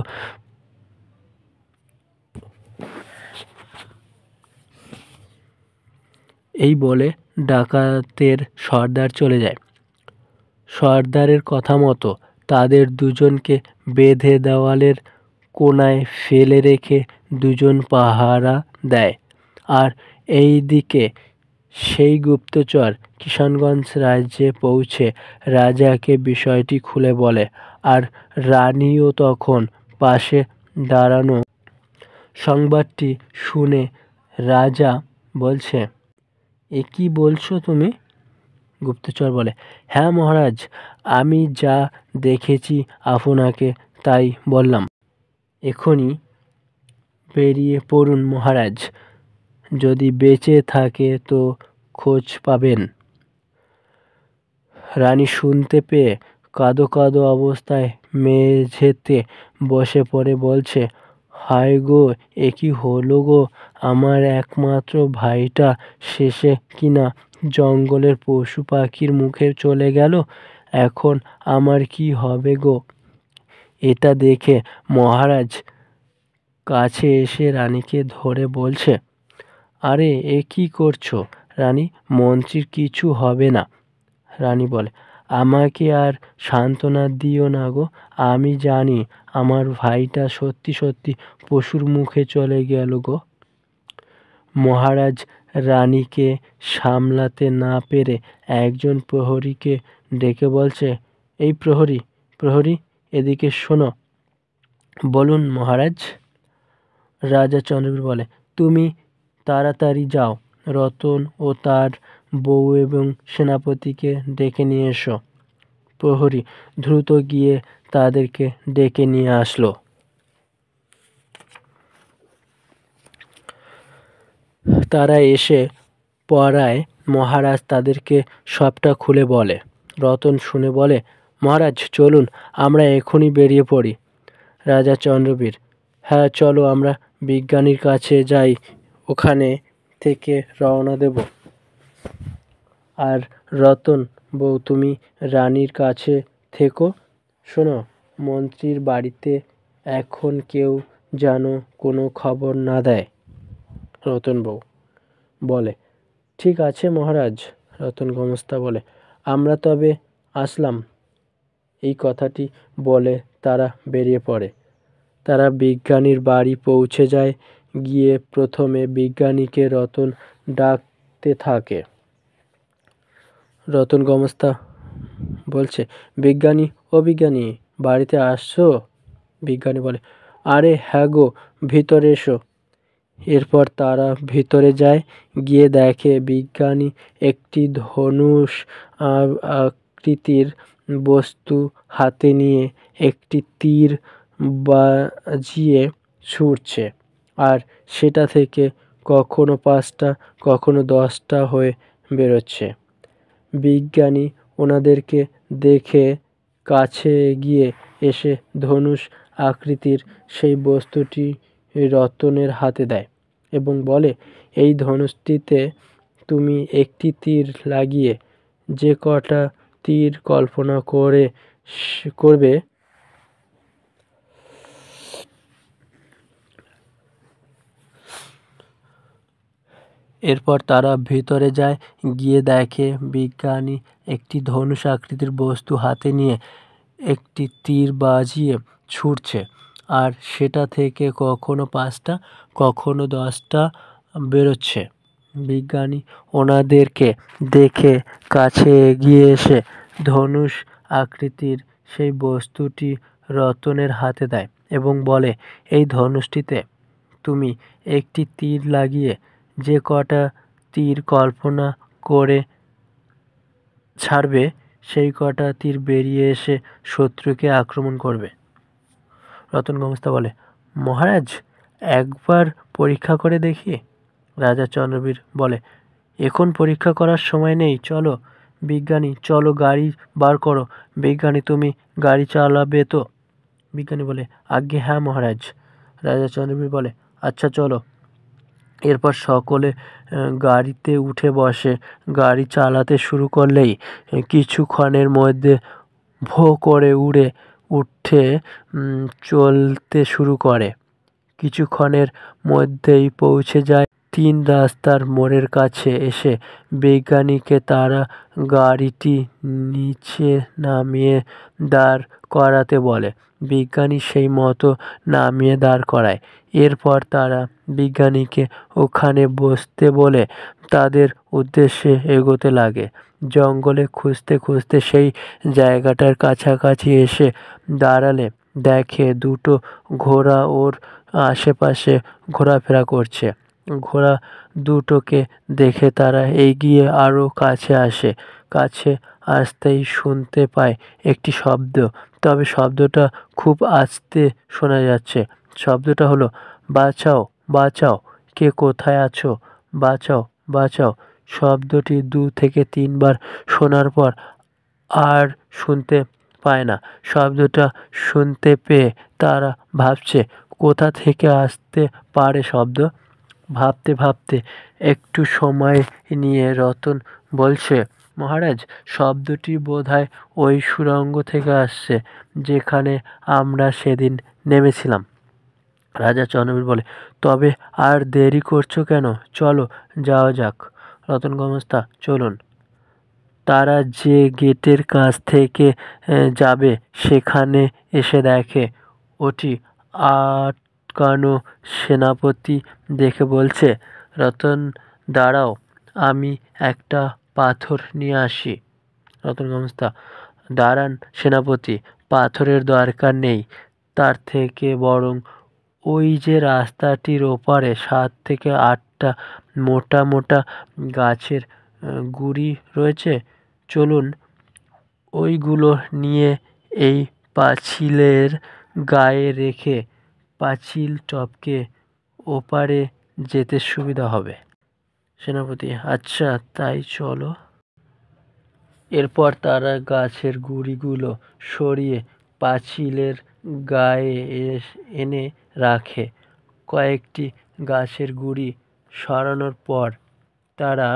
সর্দারের কথা মতো তাদের দুজনকে বেঁধে দেওয়ালের কোণায় ফেলে রেখে দুজন পাহারা দেয়। আর এই দিকে সেই গুপ্তচর কিষানগঞ্জ রাজ্যে পৌঁছে রাজাকে বিষয়টি খুলে বলে। আর রানীও তখন পাশে দাঁড়ানো। সংবাদটি শুনে রাজা বলছে, এ কি বলছো তুমি? গুপ্তচর বলে, হ্যাঁ মহারাজ, আমি যা দেখেছি আপনাকে তাই বললাম। এখনই বেরিয়ে পড়ুন মহারাজ, যদি বেঁচে থাকে তো খোঁজ পাবেন। রানী শুনতে পেয়ে কাঁদো কাঁদো অবস্থায় মেঝেতে বসে পড়ে বলছে, হায় গো, এ কি হলো গো, আমার একমাত্র ভাইটা শেষে কিনা জঙ্গলের পশু পাখির মুখে চলে গেল, এখন আমার কি হবে গো। এটা দেখে মহারাজ কাছে এসে রানীকে ধরে বলছে, আরে এ কি করছো রানী, মন্ত্রীর কিছু হবে না। রানী বলে, আমাকে আর সান্ত্বনা দিও না গো, আমি জানি আমার ভাইটা সত্যি সত্যি পশুর মুখে চলে গেল গো। মহারাজ রানীকে সামলাতে না পেরে একজন প্রহরীকে ডেকে বলছে, এই প্রহরী এদিকে শোনো। বলুন মহারাজ। রাজা চন্দ্রবীর বলে, তুমি তাড়াতাড়ি যাও, রতন ও তার বউ এবং সেনাপতিকে ডেকে নিয়ে এসো। প্রহরী দ্রুত গিয়ে তাদেরকে ডেকে নিয়ে আসলো। তারা এসে পড়ায় মহারাজ তাদেরকে সবটা খুলে বলে। রতন শুনে বলে, মহারাজ চলুন, আমরা এখনই বেরিয়ে পড়ি। রাজা চন্দ্রবীর, হ্যাঁ চলো, আমরা বিজ্ঞানীর কাছে যাই, ওখানে থেকে রওনা দেব। আর রতন বউ, তুমি রানীর কাছে থেকো। শোনো, মন্ত্রীর বাড়িতে এখন কেউ যেন কোনো খবর না দেয়। রতন বউ বলে, ঠিক আছে মহারাজ। রতন গোমস্তা বলে, আমরা তবে আসলাম। এই কথাটি বলে তারা বেরিয়ে পড়ে। তারা বিজ্ঞানীর বাড়ি পৌঁছে যায়। গিয়ে প্রথমে বিজ্ঞানীকে রতন ডাকতে থাকে। রতন গোমস্তা বলছে, বিজ্ঞানী, ও বিজ্ঞানী, বাড়িতে আসছো? বিজ্ঞানী বলে, আরে হ্যাঁ গো, ভিতরে এসো। এরপর তারা ভিতরে যায়। গিয়ে দেখে বিজ্ঞানী একটি ধনুষ আকৃতির বস্তু হাতে নিয়ে একটি তীর বাজিয়ে ছুঁড়ছে, আর সেটা থেকে কখনো 5টা কখনো 10টা হয়ে বেরোচ্ছে। বিজ্ঞানী ওনাদেরকে দেখে কাছে এগিয়ে এসে ধনুষ আকৃতির সেই বস্তুটি রতনের হাতে দেয় এবং বলে, এই ধনুষটিতে তুমি একটি তীর লাগিয়ে যে কটা তীর কল্পনা করবে এরপর তারা ভিতরে যায়। গিয়ে দেখে বিজ্ঞানী একটি ধনুষ আকৃতির বস্তু হাতে নিয়ে একটি তীর বাজিয়ে ছুঁড়ছে, আর সেটা থেকে কখনো 5টা কখনো 10টা বেরোচ্ছে। বিজ্ঞানী ওনাদেরকে দেখে কাছে এগিয়ে এসে ধনুষ আকৃতির সেই বস্তুটি রতনের হাতে দেয় এবং বলে, এই ধনুষটিতে তুমি একটি তীর লাগিয়ে যে কটা তীর কল্পনা করে ছাড়বে সেই কটা তীর বেরিয়ে এসে শত্রুকে আক্রমণ করবে। রতন গোমস্তা বলে, মহারাজ একবার পরীক্ষা করে দেখি। রাজা চন্দ্রবীর বলে, এখন পরীক্ষা করার সময় নেই, চলো। বিজ্ঞানী, চলো গাড়ি বার করো। বিজ্ঞানী, তুমি গাড়ি চালাবে তো? বিজ্ঞানী বলে, আজ্ঞে হ্যাঁ মহারাজ। রাজা চন্দ্রবীর বলে, আচ্ছা চলো। এরপর সকলে গাড়িতে উঠে বসে। গাড়ি চালাতে শুরু করলেই কিছুক্ষণের মধ্যে ভো করে উঠে চলতে শুরু করে। কিছুক্ষণের মধ্যেই পৌঁছে যায় 3 রাস্তার মোড়ের কাছে। এসে বিজ্ঞানীকে তারা গাড়িটি নিচে নামিয়ে দাঁড় করাতে বলে। বিজ্ঞানী সেই মতো নামিয়ে দাঁড় করায়। এরপর তারা বিজ্ঞানীকে ওখানে বসতে বলে তাদের উদ্দেশ্যে এগোতে লাগে। জঙ্গলে খুঁজতে খুঁজতে সেই জায়গাটার কাছাকাছি এসে দাঁড়ালে দেখে দুটো ঘোড়া ওর আশেপাশে ঘোরাফেরা করছে। ঘোড়া দুটোকে দেখে তারা এগিয়ে আরও কাছে আসে। কাছে আসতেই শুনতে পায় একটি শব্দ, তবে শব্দটা খুব আস্তে শোনা যাচ্ছে। শব্দটা হলো, বাঁচাও বাঁচাও, কে কোথায় আছো, বাঁচাও বাঁচাও। শব্দটি 2 থেকে 3 বার শোনার পর আর শুনতে পায় না। শব্দটা শুনতে পেয়ে তারা ভাবছে কোথা থেকে আসতে পারে শব্দ। ভাবতে ভাবতে একটু সময় নিয়ে রতন বলছে, মহারাজ শব্দটি বোধহয় ওই সুড়ঙ্গ থেকে আসছে যেখানে আমরা সেদিন নেমেছিলাম। রাজা চন্দ্রবীর বলে, তবে আর দেরি করছো কেন, চলো যাওয়া যাক। রতন গোমস্তা, চলুন। তারা যে গেটের কাছ থেকে যাবে সেখানে এসে দেখে ওটি আটকানো। সেনাপতি দেখে বলছে, রতন দাঁড়াও, আমি একটা পাথর নিয়ে আসি। রতন গোমস্তা, দাঁড়ান সেনাপতি, পাথরের দরকার নেই। তার থেকে বরং ওই যে রাস্তাটির ওপারে 7 থেকে 8টা মোটা মোটা গাছের গুঁড়ি রয়েছে, চলুন ওইগুলো নিয়ে এই পাঁচিলের গায়ে রেখে পাঁচিল টপকে ওপারে যেতে সুবিধা হবে। সেনাপতি, আচ্ছা তাই চলো। এরপর তারা গাছের গুঁড়িগুলো সরিয়ে পাঁচিলের গায়ে এনে রাখে। কয়েকটি গাছের গুঁড়ি সরানোর পর তারা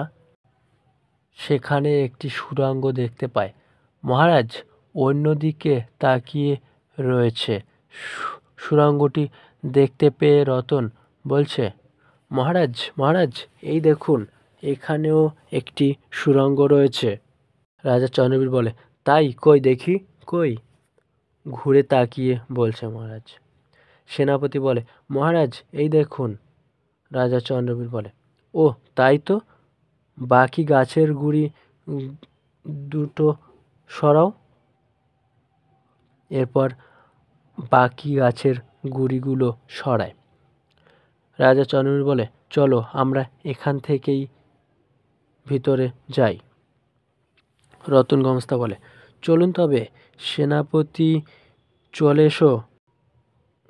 সেখানে একটি সুড়ঙ্গ দেখতে পায়। মহারাজ অন্যদিকে তাকিয়ে রয়েছে। সুড়ঙ্গটি দেখতে পেয়ে রতন বলছে, মহারাজ মহারাজ এই দেখুন, এখানেও একটি সুড়ঙ্গ রয়েছে। রাজা চন্দ্রবীর বলে, তাই, কই দেখি, কই? ঘুরে তাকিয়ে বলছে মহারাজ। সেনাপতি বলে, মহারাজ এই দেখুন। রাজা চন্দ্রবীর বলে, ও তাই তো, বাকি গাছের গুঁড়ি দুটো সরাও। এরপর বাকি গাছের গুঁড়িগুলো সরায়। রাজা চন্দ্রবীর বলে, চলো আমরা এখান থেকেই ভিতরে যাই। রতন গোমস্তা বলে, চলুন তবে। সেনাপতি, চলে এসো।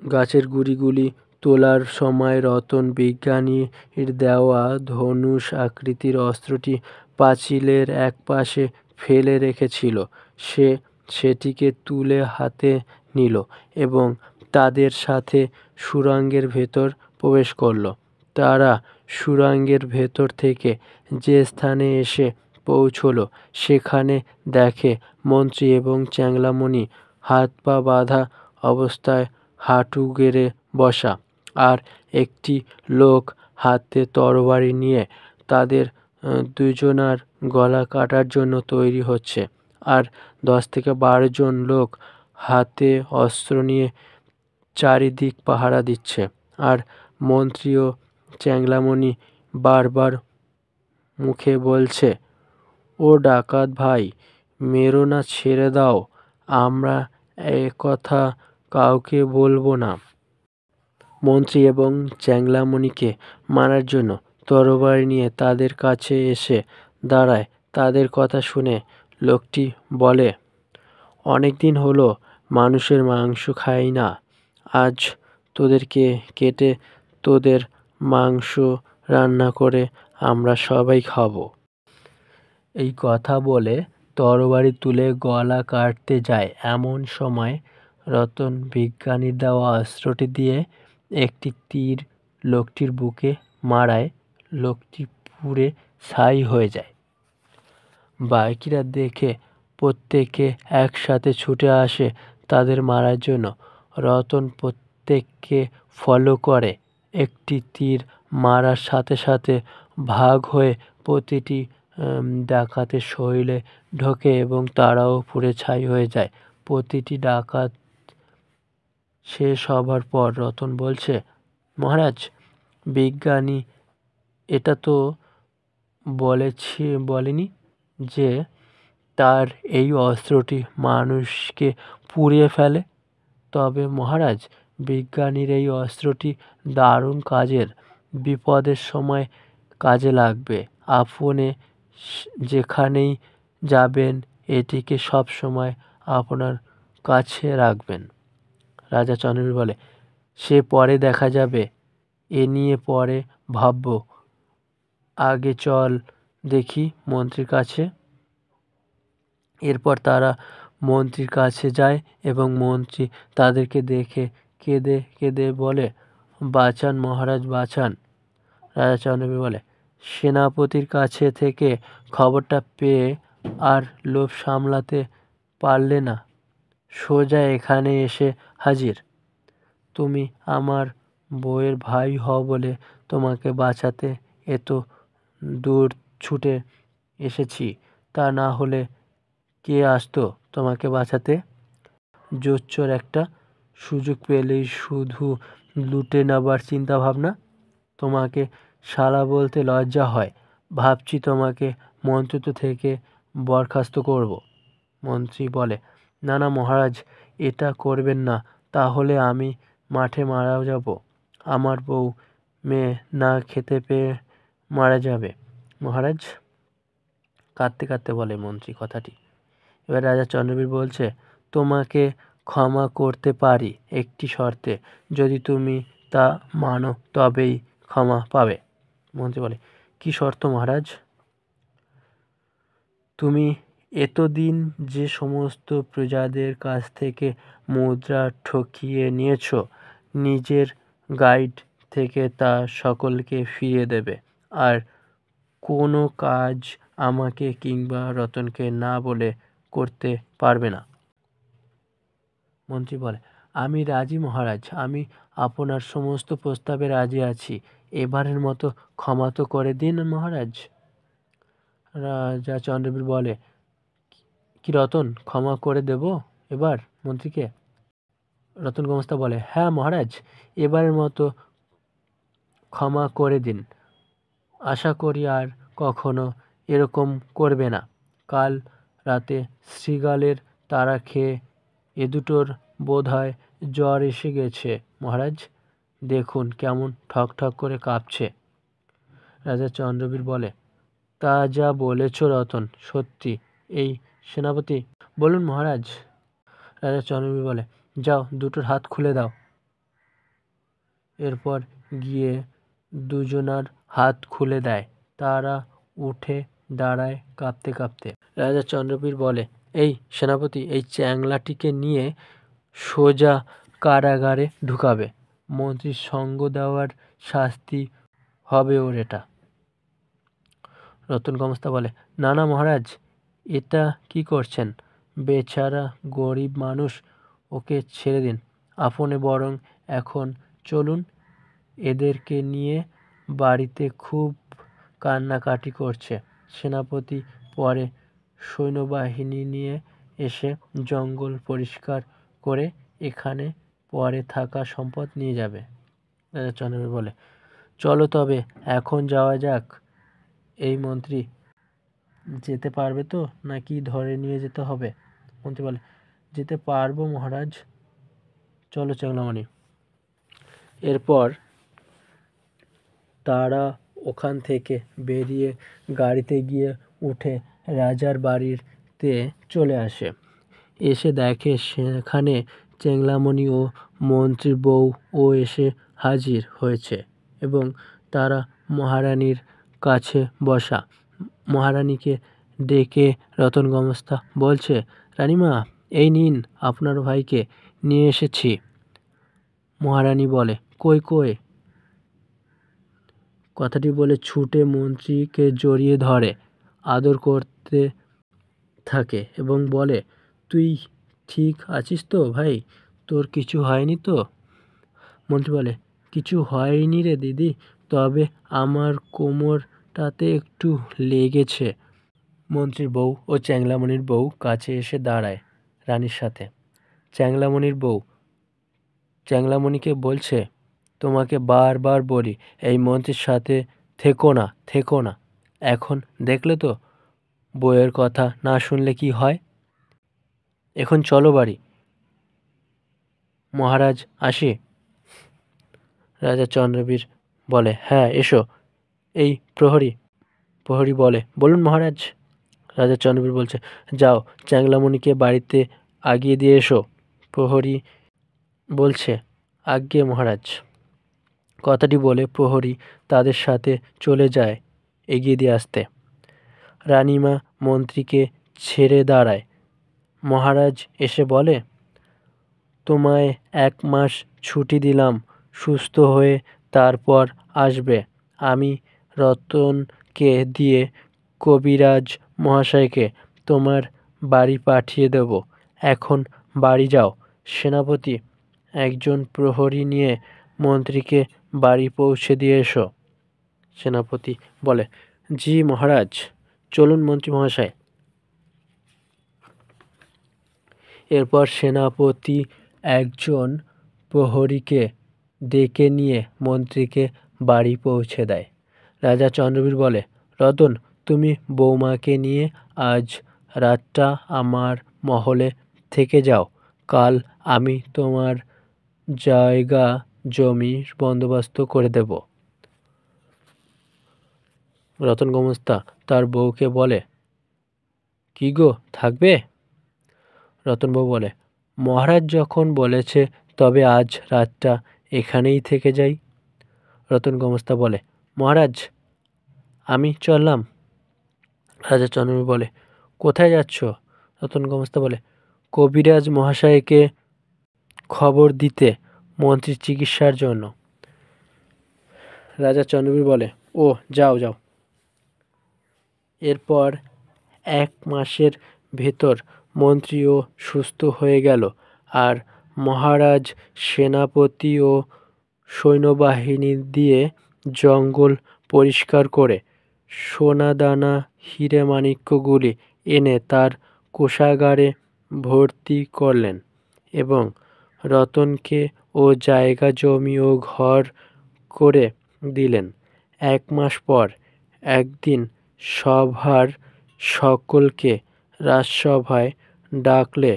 গাছের গুঁড়িগুলি তোলার সময় রতন বিজ্ঞানীর দেওয়া ধনুষ আকৃতির অস্ত্রটি পাঁচিলের একপাশে ফেলে রেখেছিল। সে সেটিকে তুলে হাতে নিল এবং তাদের সাথে সুড়ঙ্গের ভেতর প্রবেশ করল। তারা সুড়ঙ্গের ভেতর থেকে যে স্থানে এসে পৌঁছল সেখানে দেখে মন্ত্রী এবং চ্যাংলামণি হাত পা বাঁধা অবস্থায় হাঁটু গেড়ে বসা, আর একটি লোক হাতে তরবারি নিয়ে তাদের দুজনার গলা কাটার জন্য তৈরি হচ্ছে। আর 10 থেকে 12 জন লোক হাতে অস্ত্র নিয়ে চারিদিক পাহারা দিচ্ছে। আর মন্ত্রী ও চ্যাংলামণি বারবার মুখে বলছে, ও ডাকাত ভাই, মেরো না, ছেড়ে দাও। আমরা একথা কাউকে বলবো না। মন্ত্রী এবং চ্যাংলামণিকে মারার জন্য তরবারি নিয়ে তাদের কাছে এসে দাঁড়ায়। তাদের কথা শুনে লোকটি বলে, অনেকদিন হলো মানুষের মাংস খাই না, আজ তোদেরকে কেটে তোদের মাংস রান্না করে আমরা সবাই খাবো। এই কথা বলে তরবারি তুলে গলা কাটতে যায়। এমন সময় রতন বিজ্ঞানীর দেওয়া অস্ত্রটি দিয়ে একটি তীর লোকটির বুকে মারায়। লোকটি পুড়ে ছাই হয়ে যায়। বাকিরা দেখে প্রত্যেকে একসাথে ছুটে আসে তাদের মারার জন্য। রতন প্রত্যেককে ফলো করে। একটি তীর মারার সাথে সাথে ভাগ হয়ে প্রতিটি ডাকাতের শরীরে ঢোকে এবং তারাও পুড়ে ছাই হয়ে যায়। প্রতিটি ডাকাত শেষ হবার পর রতন বলছে, মহারাজ, বিজ্ঞানী এটা তো বলেনি যে তার এই অস্ত্রটি মানুষকে পুড়িয়ে ফেলে? তবে মহারাজ, বিজ্ঞানীর এই অস্ত্রটি দারুণ কাজের, বিপদের সময় কাজে লাগবে। আপনি যেখানেই যাবেন এটিকে সব সময় আপনার কাছে রাখবেন। রাজা চন্দ্রবীর বলে, সে পরে দেখা যাবে, এ নিয়ে পরে ভাবব। আগে চল দেখি মন্ত্রীর কাছে। এরপর তারা মন্ত্রীর কাছে যায় এবং মন্ত্রী তাদেরকে দেখে কেঁদে কেঁদে বলে, বাঁচান মহারাজ, বাঁচান। রাজা চন্দ্রবীর বলে, সেনাপতির কাছে থেকে খবরটা পেয়ে আর লোভ সামলাতে পারলে না, সোজা এখানে এসে হাজির। তুমি আমার বউয়ের ভাই হও বলে তোমাকে বাঁচাতে এত দূর ছুটে এসেছি, তা না হলে কে আসতো তোমাকে বাঁচাতে? জোচ্চোর একটা, সুযোগ পেলেই শুধু লুটে নেবার চিন্তা ভাবনা। তোমাকে শালা বলতে লজ্জা হয়। ভাবছি তোমাকে মন্ত্রিত্ব থেকে বরখাস্ত করব। মন্ত্রী বলে, না না মহারাজ, এটা করবেন না, তাহলে আমি মাঠে মারা যাব। আমার বউ মেয়ে না খেতে পেয়ে মারা যাবে। মহারাজ, কাঁদতে কাঁদতে বলে মন্ত্রী কথাটি। এবার রাজা চন্দ্রবীর বলছে, তোমাকে ক্ষমা করতে পারি একটি শর্তে, যদি তুমি তা মানো তবেই ক্ষমা পাবে। মন্ত্রী বলে, কি শর্ত মহারাজ? তুমি এতদিন যে সমস্ত প্রজাদের কাছ থেকে মুদ্রা ঠকিয়ে নিয়েছ, নিজের গাইড থেকে তা সকলকে ফিরিয়ে দেবে, আর কোনো কাজ আমাকে কিংবা রতনকে না বলে করতে পারবে না। মন্ত্রী বলে, আমি রাজি মহারাজ, আমি আপনার সমস্ত প্রস্তাবে রাজি আছি। এবারের মতো ক্ষমা তো করে দিন মহারাজ। রাজা চন্দ্রবীর বলে, কি রতন, ক্ষমা করে দেব এবার মন্ত্রীকে? রতন গোমস্তা বলে, হ্যাঁ মহারাজ, এবারের মতো ক্ষমা করে দিন। আশা করি আর কখনো এরকম করবে না। কাল রাতে শৃগালের তাড়া খেয়ে এ দুটোর বোধহয় জ্বর এসে গেছে মহারাজ, দেখুন কেমন ঠক ঠক করে কাঁপছে। রাজা চন্দ্রবীর বলে, তা যা বলেছ রতন, সত্যি। এই সেনাপতি, বলুন মহারাজ। রাজা চন্দ্রবীর বলে, যাও দুটোর হাত খুলে দাও। এরপর গিয়ে দুজনার হাত খুলে দেয়। তারা উঠে দাঁড়ায় কাঁপতে কাঁপতে। রাজা চন্দ্রবীর বলে, এই সেনাপতি, এই চ্যাংলাটিকে নিয়ে সোজা কারাগারে ঢুকাবে। মন্ত্রীর সঙ্গ দেওয়ার শাস্তি হবে ওর এটা। রতন গোমস্তা বলে, না না মহারাজ, এটা কি করছেন? বেচারা গরিব মানুষ, ওকে ছেড়ে দিন। আপনি বরং এখন চলুন, এদেরকে নিয়ে বাড়িতে খুব কান্নাকাটি করছে। সেনাপতি পরে সৈন্যবাহিনী নিয়ে এসে জঙ্গল পরিষ্কার করে এখানে পরে থাকা সম্পদ নিয়ে যাবে। রাজা চন্দ্রবীর বলে, চলো তবে এখন যাওয়া যাক। এই মন্ত্রী, যেতে পারবে তো, নাকি ধরে নিয়ে যেতে হবে? মন্ত্রী বলে, যেতে পারবো মহারাজ, চলো চ্যাংড়ামণি। এরপর তারা ওখান থেকে বেরিয়ে গাড়িতে গিয়ে উঠে রাজার বাড়িতে চলে আসে। এসে দেখে সেখানে চ্যাংড়ামণি ও মন্ত্রীর বউও এসে হাজির হয়েছে এবং তারা মহারানীর কাছে বসা। মহারানীকে ডেকে রতন গমস্তা বলছে, রানীমা, এই নিন আপনার ভাইকে নিয়ে এসেছি। মহারানী বলে, কই কই? কথাটি বলে ছুটে মন্ত্রীকে জড়িয়ে ধরে আদর করতে থাকে এবং বলে, তুই ঠিক আছিস তো ভাই? তোর কিছু হয়নি তো? মন্ত্রী বলে, কিছু হয়নি রে দিদি, তবে আমার কোমরটাতে একটু লেগেছে। মন্ত্রীর বউ ও চ্যাংড়ামণির বউ কাছে এসে দাঁড়ায় রানীর সাথে। চ্যাংড়ামণির বউ চ্যাংড়ামণিকে বলছে, তোমাকে বারবার বলি এই মন্ত্রীর সাথে থেকো না। এখন দেখলে তো বউয়ের কথা না শুনলে কি হয়। এখন চলো বাড়ি। মহারাজ আসি? রাজা চন্দ্রবীর বলে, হ্যাঁ এসো। এই প্রহরী বলে, বলুন মহারাজ। রাজা চন্দ্রবীর বলছে, যাও চ্যাংড়ামণিকে বাড়িতে আগিয়ে দিয়ে এসো। প্রহরী বলছে, আজ্ঞে মহারাজ। কথাটি বলে প্রহরী তাদের সাথে চলে যায় এগিয়ে দিয়ে আসতে। রানীমা মন্ত্রীকে ছেড়ে দাঁড়ায়। মহারাজ এসে বলে, তোমায় 1 মাস ছুটি দিলাম, সুস্থ হয়ে তারপর আসবে। আমি রতনকে দিয়ে কবিরাজ মহাশয়কে তোমার বাড়ি পাঠিয়ে দেব। এখন বাড়ি যাও। সেনাপতি, একজন প্রহরী নিয়ে মন্ত্রীকে বাড়ি পৌঁছে দিয়ে এসো। সেনাপতি বলে, জি মহারাজ, চলুন মন্ত্রী মহাশয়। এরপর সেনাপতি একজন প্রহরীকে ডেকে নিয়ে মন্ত্রীকে বাড়ি পৌঁছে দেয়। রাজা চন্দ্রবীর বলে, রতন, তুমি বৌমাকে নিয়ে আজ রাতটা আমার মহলে থেকে যাও। কাল আমি তোমার জায়গা জমির বন্দোবস্ত করে দেব। রতন গমস্তা তার বউকে বলে, কি গো, থাকবে? রতনবাবু বলে, মহারাজ যখন বলেছে তবে আজ রাতটা এখানেই থেকে যাই। রতন গমস্তা বলে, মহারাজ আমি চললাম। রাজা চন্দ্রবীর বলে, কোথায় যাচ্ছ? রতন গমস্তা বলে, কবিরাজ মহাশয়কে খবর দিতে, মন্ত্রীর চিকিৎসার জন্য। রাজা চন্দ্রবীর বলে, ও যাও যাও। এরপর 1 মাসের ভেতর মন্ত্রীও সুস্থ হয়ে গেল আর মহারাজ সেনাপতি ও সৈন্যবাহিনী দিয়ে জঙ্গল পরিষ্কার করে সোনাদানা হিরে মাণিক্যগুলি এনে তার কোষাগারে ভর্তি করলেন এবং রতনকে ও জায়গা জমি ও ঘর করে দিলেন। 1 মাস পর একদিন সভার সকলকে রাজসভায় ডাকলে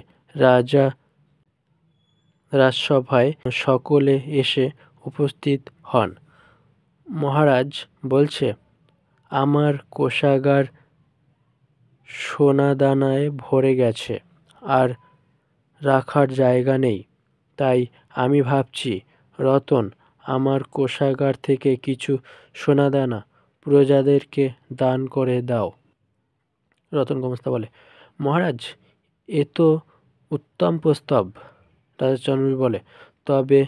রাজসভায় সকলে এসে উপস্থিত হন। মহারাজ বলছে, আমার কোষাগার সোনাদানায় ভরে গেছে, আর রাখার জায়গা নেই। তাই আমি ভাবছি, রতন, আমার কোষাগার থেকে কিছু সোনাদানা প্রজাদেরকে দান করে দাও। রতন গমস্তা বলে, মহারাজ এ তো উত্তম প্রস্তাব। রাজা চন্দ্রবীর বলে, তবে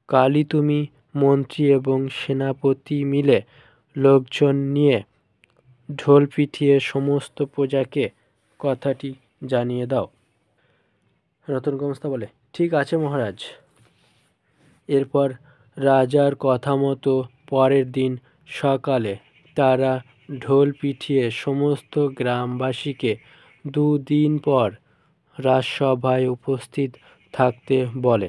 কালই তুমি মন্ত্রী এবং সেনাপতি মিলে লোকজন নিয়ে ঢোল পিটিয়ে সমস্ত প্রজাকে কথাটি জানিয়ে দাও। রতন গমস্তা বলে, ঠিক আছে মহারাজ। এরপর রাজার কথা মতো পরের দিন সকালে তারা ঢোল পিটিয়ে সমস্ত গ্রামবাসীকে 2 দিন পর রাজসভায় উপস্থিত থাকতে বলে।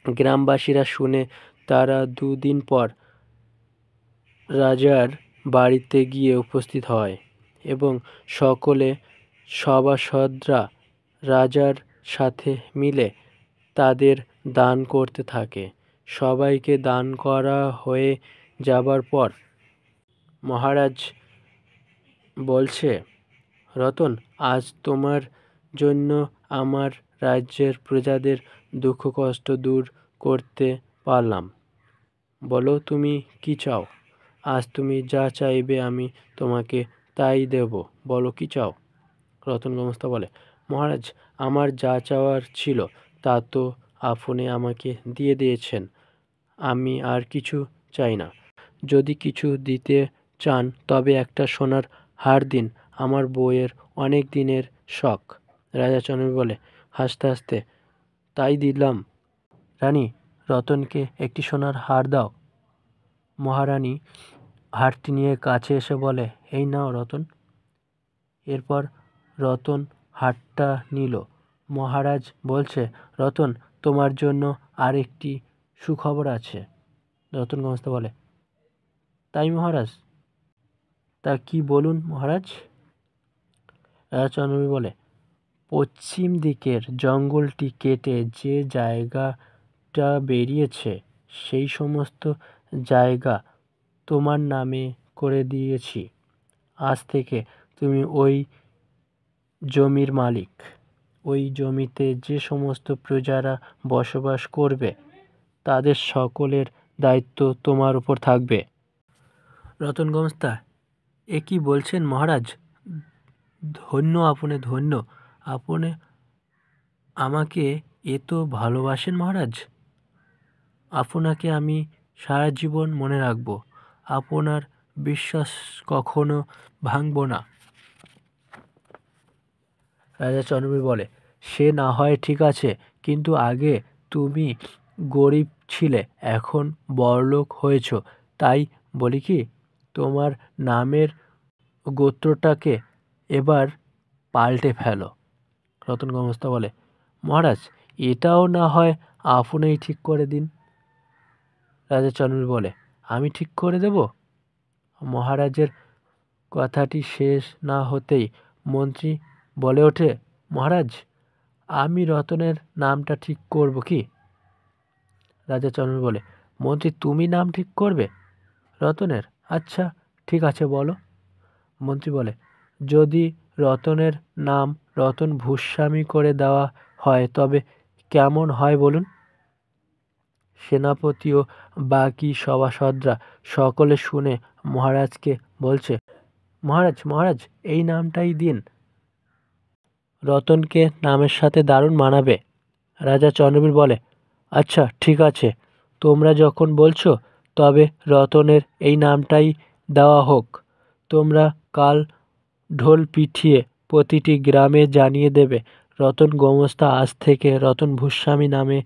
গ্রামবাসীরা শুনে তারা 2 দিন পর রাজার বাড়িতে গিয়ে উপস্থিত হয় এবং সকলে সভাসদরা রাজার সাথে মিলে তাদের দান করতে থাকে। সবাইকে দান করা হয়ে যাবার পর মহারাজ বলছে, রতন, আজ তোমার জন্য আমার রাজ্যের প্রজাদের দুঃখ কষ্ট দূর করতে পারলাম। বলো তুমি কি চাও? আজ তুমি যা চাইবে আমি তোমাকে তাই দেব। বলো কি চাও? রতন গোমস্তা বলে, মহারাজ, আমার যা চাওয়ার ছিল তা তো আপনি আমাকে দিয়ে দিয়েছেন। আমি আর কিছু চাই না। যদি কিছু দিতে চান তবে একটা সোনার হার দিন, আমার বউয়ের অনেক দিনের শখ। রাজা চন্দ্রবীর বলে হাসতে হাসতে, তাই দিলাম। রানী, রতনকে একটি সোনার হার দাও। মহারানী হারটি নিয়ে কাছে এসে বলে, এই নাও রতন। এরপর রতন হারটা নিল। মহারাজ বলছে, রতন, তোমার জন্য আরেকটি সুখবর আছে। রতন গোমস্তা বলে, তাই মহারাজ? তা কি বলুন মহারাজ? রাজা চন্দ্রবীর বলে, পশ্চিম দিকের জঙ্গলটি কেটে যে জায়গাটা বেরিয়েছে সেই সমস্ত জায়গা তোমার নামে করে দিয়েছি। আজ থেকে তুমি ওই জমির মালিক। ওই জমিতে যে সমস্ত প্রজারা বসবাস করবে তাদের সকলের দায়িত্ব তোমার উপর থাকবে। রতন গোমস্তা, এ কি বলছেন মহারাজ? ধন্য আপনি, ধন্য আপনি আমাকে এত ভালোবাসেন মহারাজ। আপনাকে আমি সারা জীবন মনে রাখব। আপনার বিশ্বাস কখনো ভাঙব না। রাজা চন্দ্রবীর বলে, সে না হয় ঠিক আছে, কিন্তু আগে তুমি গরিব ছিলে, এখন বড়লোক হয়েছ। তাই বলি কি, তোমার নামের গোত্রটাকে এবার পাল্টে ফেলো। রতন গোমস্তা বলে, মহারাজ, এটাও না হয় আপনিই ঠিক করে দিন। রাজা চন্দ্রবীর বলে, আমি ঠিক করে দেব? মহারাজের কথাটি শেষ না হতেই মন্ত্রী বলে ওঠে, মহারাজ, আমি রতনের নামটা ঠিক করব কি? রাজা চন্দ্রবীর বলে, মন্ত্রী, তুমি নাম ঠিক করবে রতনের? আচ্ছা ঠিক আছে, বলো। মন্ত্রী বলে, যদি রতনের নাম রতন ভূস্বামী করে দেওয়া হয় তবে কেমন হয় বলুন? সেনাপতি ও বাকি সভাসদরা সকলে শুনে মহারাজকে বলছে, মহারাজ, মহারাজ, এই নামটাই দিন। রতনকে নামের সাথে দারুণ মানাবে। রাজা চন্দ্রবীর বলে, আচ্ছা ঠিক আছে, তোমরা যখন বলছো তবে রতনের এই নামটাই দেওয়া হোক। তোমরা কাল ঢোল পিটিয়ে প্রতিটি গ্রামে জানিয়ে দেবে, রতন গোমস্তা আজ থেকে রতন ভূস্বামী নামে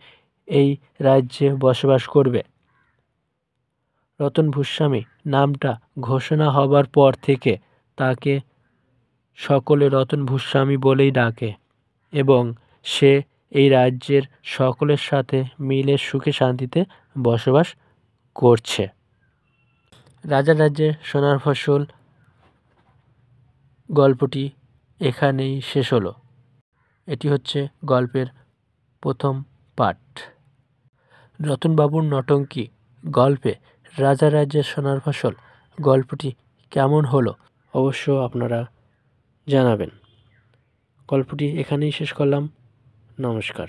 এই রাজ্যে বসবাস করবে। রতন ভূস্বামী নামটা ঘোষণা হবার পর থেকে তাকে সকলে রতন ভূস্বামী বলেই ডাকে এবং সে এই রাজ্যের সকলের সাথে মিলে সুখে শান্তিতে বসবাস করছে। রাজার রাজ্যে সোনার ফসল গল্পটি এখানেই শেষ হলো। এটি হচ্ছে গল্পের প্রথম পার্ট। রতনবাবুর নটঙ্কী গল্পে রাজা রাজ্যের সোনার ফসল গল্পটি কেমন হলো অবশ্য আপনারা জানাবেন। গল্পটি এখানেই শেষ করলাম। নমস্কার।